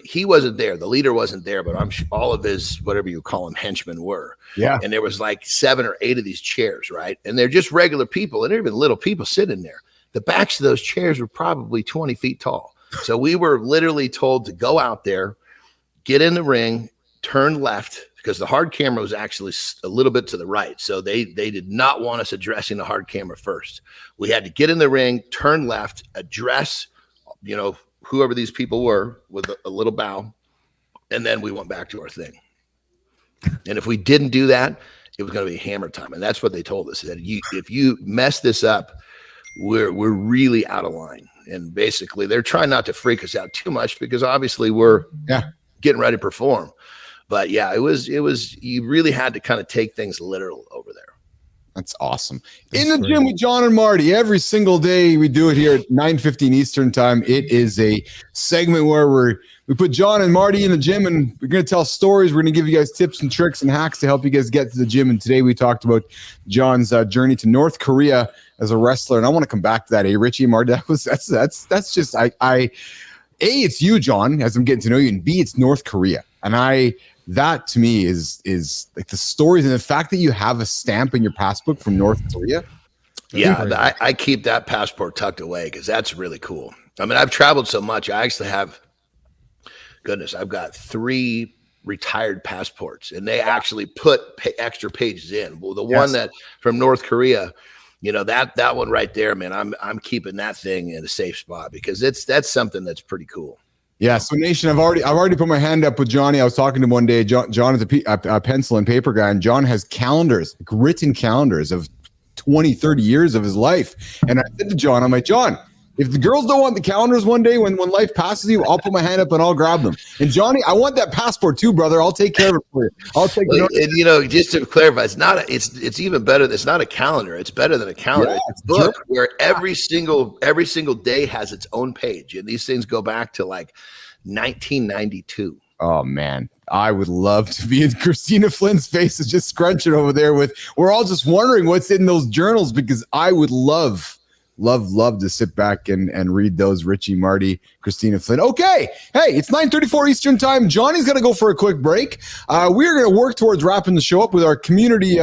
He wasn't there. The leader wasn't there, but I'm sure all of his, whatever you call them, henchmen were. Yeah. And there was like 7 or 8 of these chairs, right? And they're just regular people, and they're even little people sitting there. The backs of those chairs were probably 20 feet tall. So we were literally told to go out there, get in the ring, turn left, because the hard camera was actually a little bit to the right. So they did not want us addressing the hard camera first. We had to get in the ring, turn left, address, whoever these people were with a little bow. And then we went back to our thing. And if we didn't do that, it was going to be hammer time. And that's what they told us, that if you mess this up, we're really out of line. And basically they're trying not to freak us out too much, because obviously we're getting ready to perform. But yeah, it was, you really had to kind of take things literal over there. That's awesome. In the gym with Jon and Marty every single day. We do it here at 9:15 Eastern time. It is a segment where we put Jon and Marty in the gym, and we're going to tell stories. We're going to give you guys tips and tricks and hacks to help you guys get to the gym. And today we talked about Jon's journey to North Korea as a wrestler. And I want to come back to that. Hey, Richie and Marty, that's just it's you, Jon, as I'm getting to know you, and B, it's North Korea. And that to me is like the stories and the fact that you have a stamp in your passbook from North Korea. Yeah, I keep that passport tucked away because that's really cool. I mean, I've traveled so much. I actually have, I've got 3 retired passports, and they actually put extra pages in. Well, the one that from North Korea, that one right there, man, I'm keeping that thing in a safe spot because that's something that's pretty cool. Yeah, so Nation, I've already put my hand up with Johnny. I was talking to him one day. Jon is a pencil and paper guy, and Jon has calendars, like written calendars of 20, 30 years of his life. And I said to Jon, I'm like, Jon, if the girls don't want the calendars one day when life passes you, I'll put my hand up and I'll grab them. And Johnny, I want that passport too, brother. I'll take care of it for you. I'll take and just to clarify, it's even better. It's not a calendar. It's better than a calendar. Yeah, it's a book where every single day has its own page. And these things go back to like 1992. Oh man, I would love to be in Kristina Flynn's face is just scrunching over there we're all just wondering what's in those journals because I would love to sit back and read those. Richie, Marty, Kristina Flynn. Okay. Hey, it's 9:34 Eastern time. Johnny's going to go for a quick break. We're going to work towards wrapping the show up with our community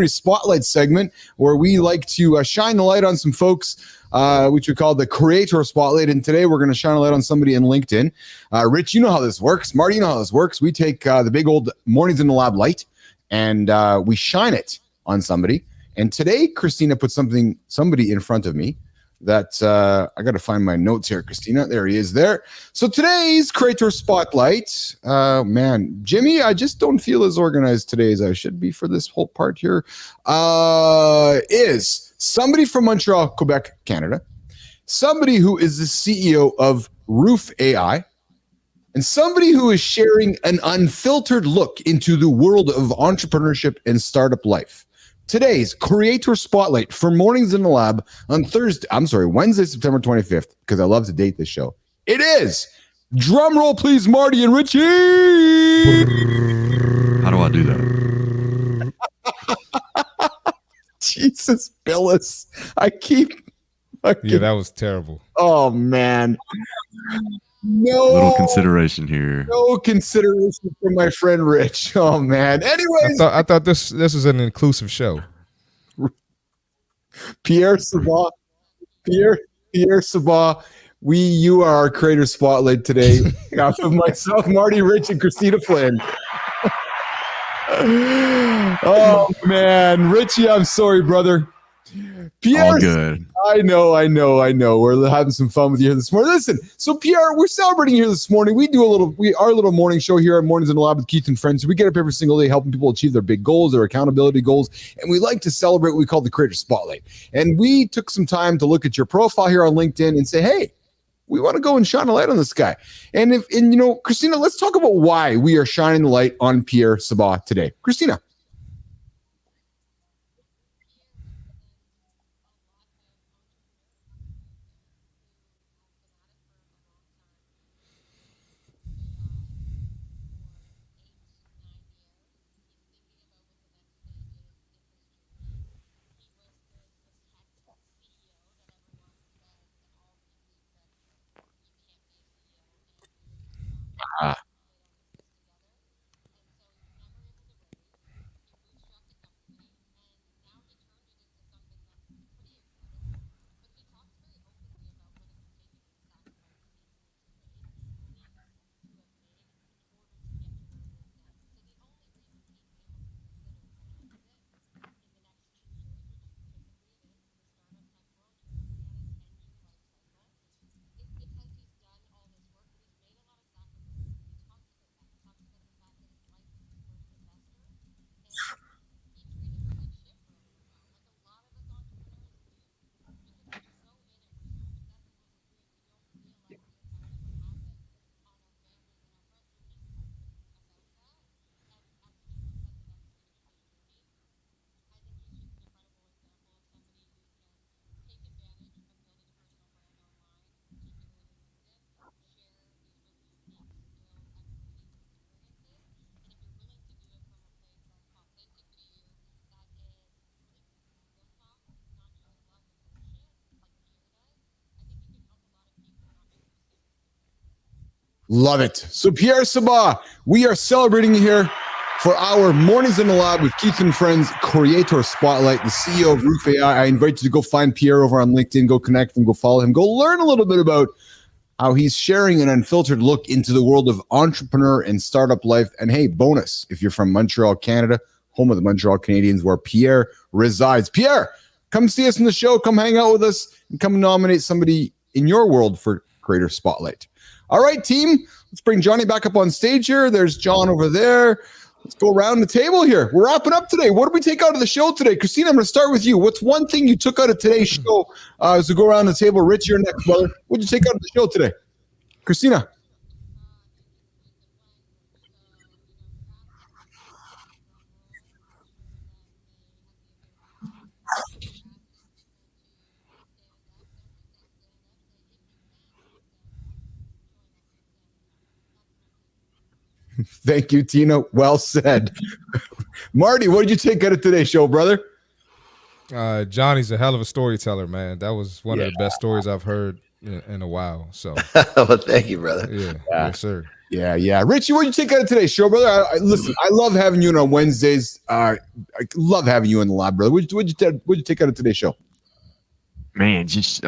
spotlight segment where we like to shine the light on some folks, which we call the creator spotlight. And today we're going to shine a light on somebody in LinkedIn. Rich, you know how this works. Marty, you know how this works. We take the big old Mornings in the Lab light and we shine it on somebody. And today, Kristina put somebody in front of me that I got to find my notes here, Kristina. There he is there. So today's creator spotlight, man, Jimmy, I just don't feel as organized today as I should be for this whole part here, is somebody from Montreal, Quebec, Canada, somebody who is the CEO of Roof AI, and somebody who is sharing an unfiltered look into the world of entrepreneurship and startup life. Today's creator spotlight for Mornings in the Lab on Wednesday, September 25th, because I love to date this show. It is, drum roll please, Marty and Richie. How do I do that? Jesus, Bilous. Yeah, that was terrible. Oh, man. No little consideration here. No consideration for my friend Rich. Oh man. Anyways, I thought this was an inclusive show. Pierre Sabah, you are our creator spotlight today. Of myself, Marty, Rich, and Kristina Flynn. Oh man, Richie, I'm sorry, brother. Pierre, all good. I know. We're having some fun with you here this morning. Listen, so Pierre, we're celebrating here this morning. We do our little morning show here at Mornings in the Lab with Keith and Friends. We get up every single day helping people achieve their big goals, their accountability goals, and we like to celebrate what we call the Creator Spotlight. And we took some time to look at your profile here on LinkedIn and say, hey, we want to go and shine a light on this guy. And Kristina, let's talk about why we are shining the light on Pierre Sabah today. Kristina. Love it. So Pierre Sabah, we are celebrating here for our Mornings in the Lab with Keith and Friends Creator Spotlight, the CEO of Roof AI. I invite you to go find Pierre over on LinkedIn, go connect him, go follow him, go learn a little bit about how he's sharing an unfiltered look into the world of entrepreneur and startup life. And hey, bonus, if you're from Montreal, Canada, home of the Montreal Canadiens, where Pierre resides. Pierre, come see us in the show, come hang out with us, and come nominate somebody in your world for Creator Spotlight. All right, team, let's bring Johnny back up on stage here. There's John over there. Let's go around the table here. We're wrapping up today. What did we take out of the show today? Kristina, I'm going to start with you. What's one thing you took out of today's show as we go around the table? Rich, you're next, brother. What did you take out of the show today? Kristina. Thank you, Tina. Well said. Marty, what did you take out of today's show, brother? Johnny's a hell of a storyteller, man. That was one of the best stories I've heard in a while. So, well, thank you, brother. Yeah, yes, sir. Yeah. Richie, what did you take out of today's show, brother? Listen, I love having you on Wednesdays. I love having you in the lab, brother. What'd you take out of today's show? Man, just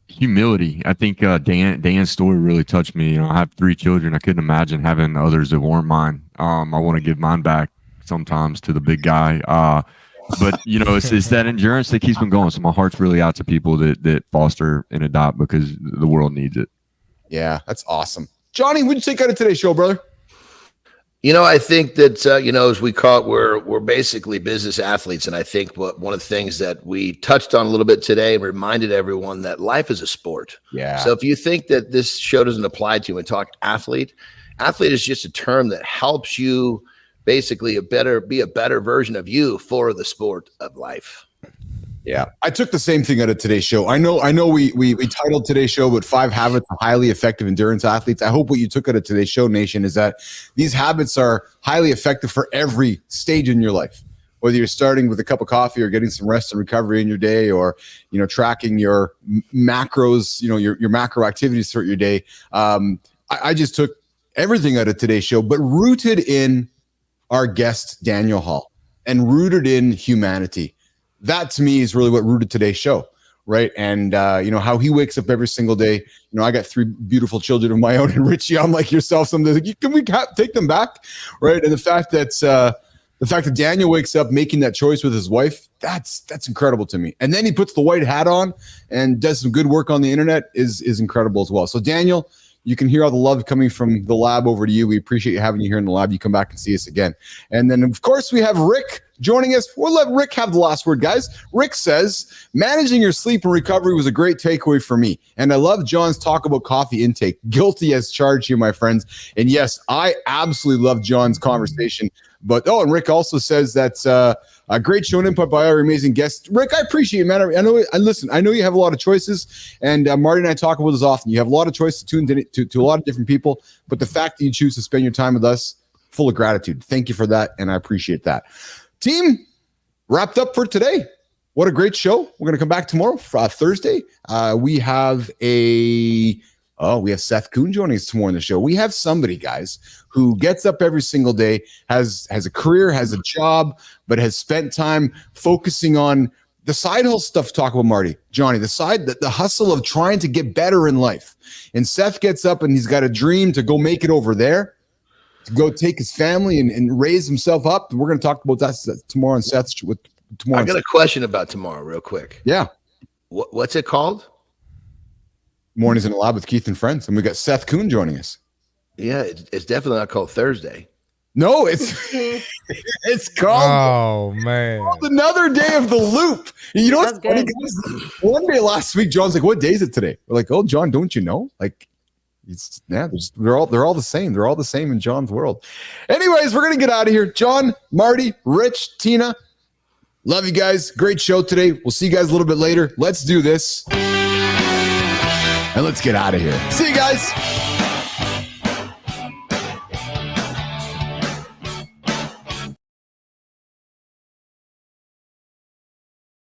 humility. I think Dan's story really touched me. I have 3 children. I couldn't imagine having others that weren't mine. I want to give mine back sometimes to the big guy. But it's that endurance that keeps me going. So my heart's really out to people that foster and adopt because the world needs it. Yeah, that's awesome. Johnny, what'd you take out of today's show, brother? I think that, as we call it, we're basically business athletes. And I think one of the things that we touched on a little bit today and reminded everyone that life is a sport. Yeah. So if you think that this show doesn't apply to you and talk athlete is just a term that helps you basically be a better version of you for the sport of life. Yeah, I took the same thing out of today's show. I know we titled today's show with 5 habits of highly effective endurance athletes. I hope what you took out of today's show, Nation, is that these habits are highly effective for every stage in your life. Whether you're starting with a cup of coffee or getting some rest and recovery in your day, or tracking your macros, your macro activities throughout your day. I just took everything out of today's show, but rooted in our guest Daniel Hall and rooted in humanity. That to me is really what rooted today's show, right? And how he wakes up every single day. I got 3 beautiful children of my own, and Richie, I'm like yourself. Sometimes can we take them back, right? And the fact that Daniel wakes up making that choice with his wife, that's incredible to me. And then he puts the white hat on and does some good work on the internet is incredible as well. So Daniel, you can hear all the love coming from the lab over to you. We appreciate you having you here in the lab. You come back and see us again. And then, of course, we have Rick joining us. We'll let Rick have the last word, guys. Rick says, managing your sleep and recovery was a great takeaway for me. And I love John's talk about coffee intake. Guilty as charged here, my friends. And yes, I absolutely love John's conversation. But, and Rick also says that's a great show and input by our amazing guest. Rick, I appreciate it, man. I know you have a lot of choices, and Marty and I talk about this often. You have a lot of choices tuned in to a lot of different people, but the fact that you choose to spend your time with us, full of gratitude. Thank you for that, and I appreciate that. Team, wrapped up for today. What a great show. We're going to come back tomorrow, Thursday. We have Seth Kuhn joining us tomorrow in the show. We have somebody, guys, who gets up every single day, has a career, has a job, but has spent time focusing on the side hustle stuff. Talk about Marty, Johnny, the hustle of trying to get better in life. And Seth gets up and he's got a dream to go make it over there, to go take his family and raise himself up. We're going to talk about that tomorrow on Seth's. I got a question about tomorrow real quick. Yeah. What's it called? Mornings in the Lab with Keith and Friends. And we got Seth Kuhn joining us. Yeah, it's definitely not called Thursday. No, it's called. Oh man, another day of the loop. You know what's funny, guys? One day last week, John's like, "What day is it today?" We're like, "Oh, John, don't you know?" Like, they're all the same. They're all the same in John's world. Anyways, we're gonna get out of here. John, Marty, Rich, Tina, love you guys. Great show today. We'll see you guys a little bit later. Let's do this, and let's get out of here. See you guys.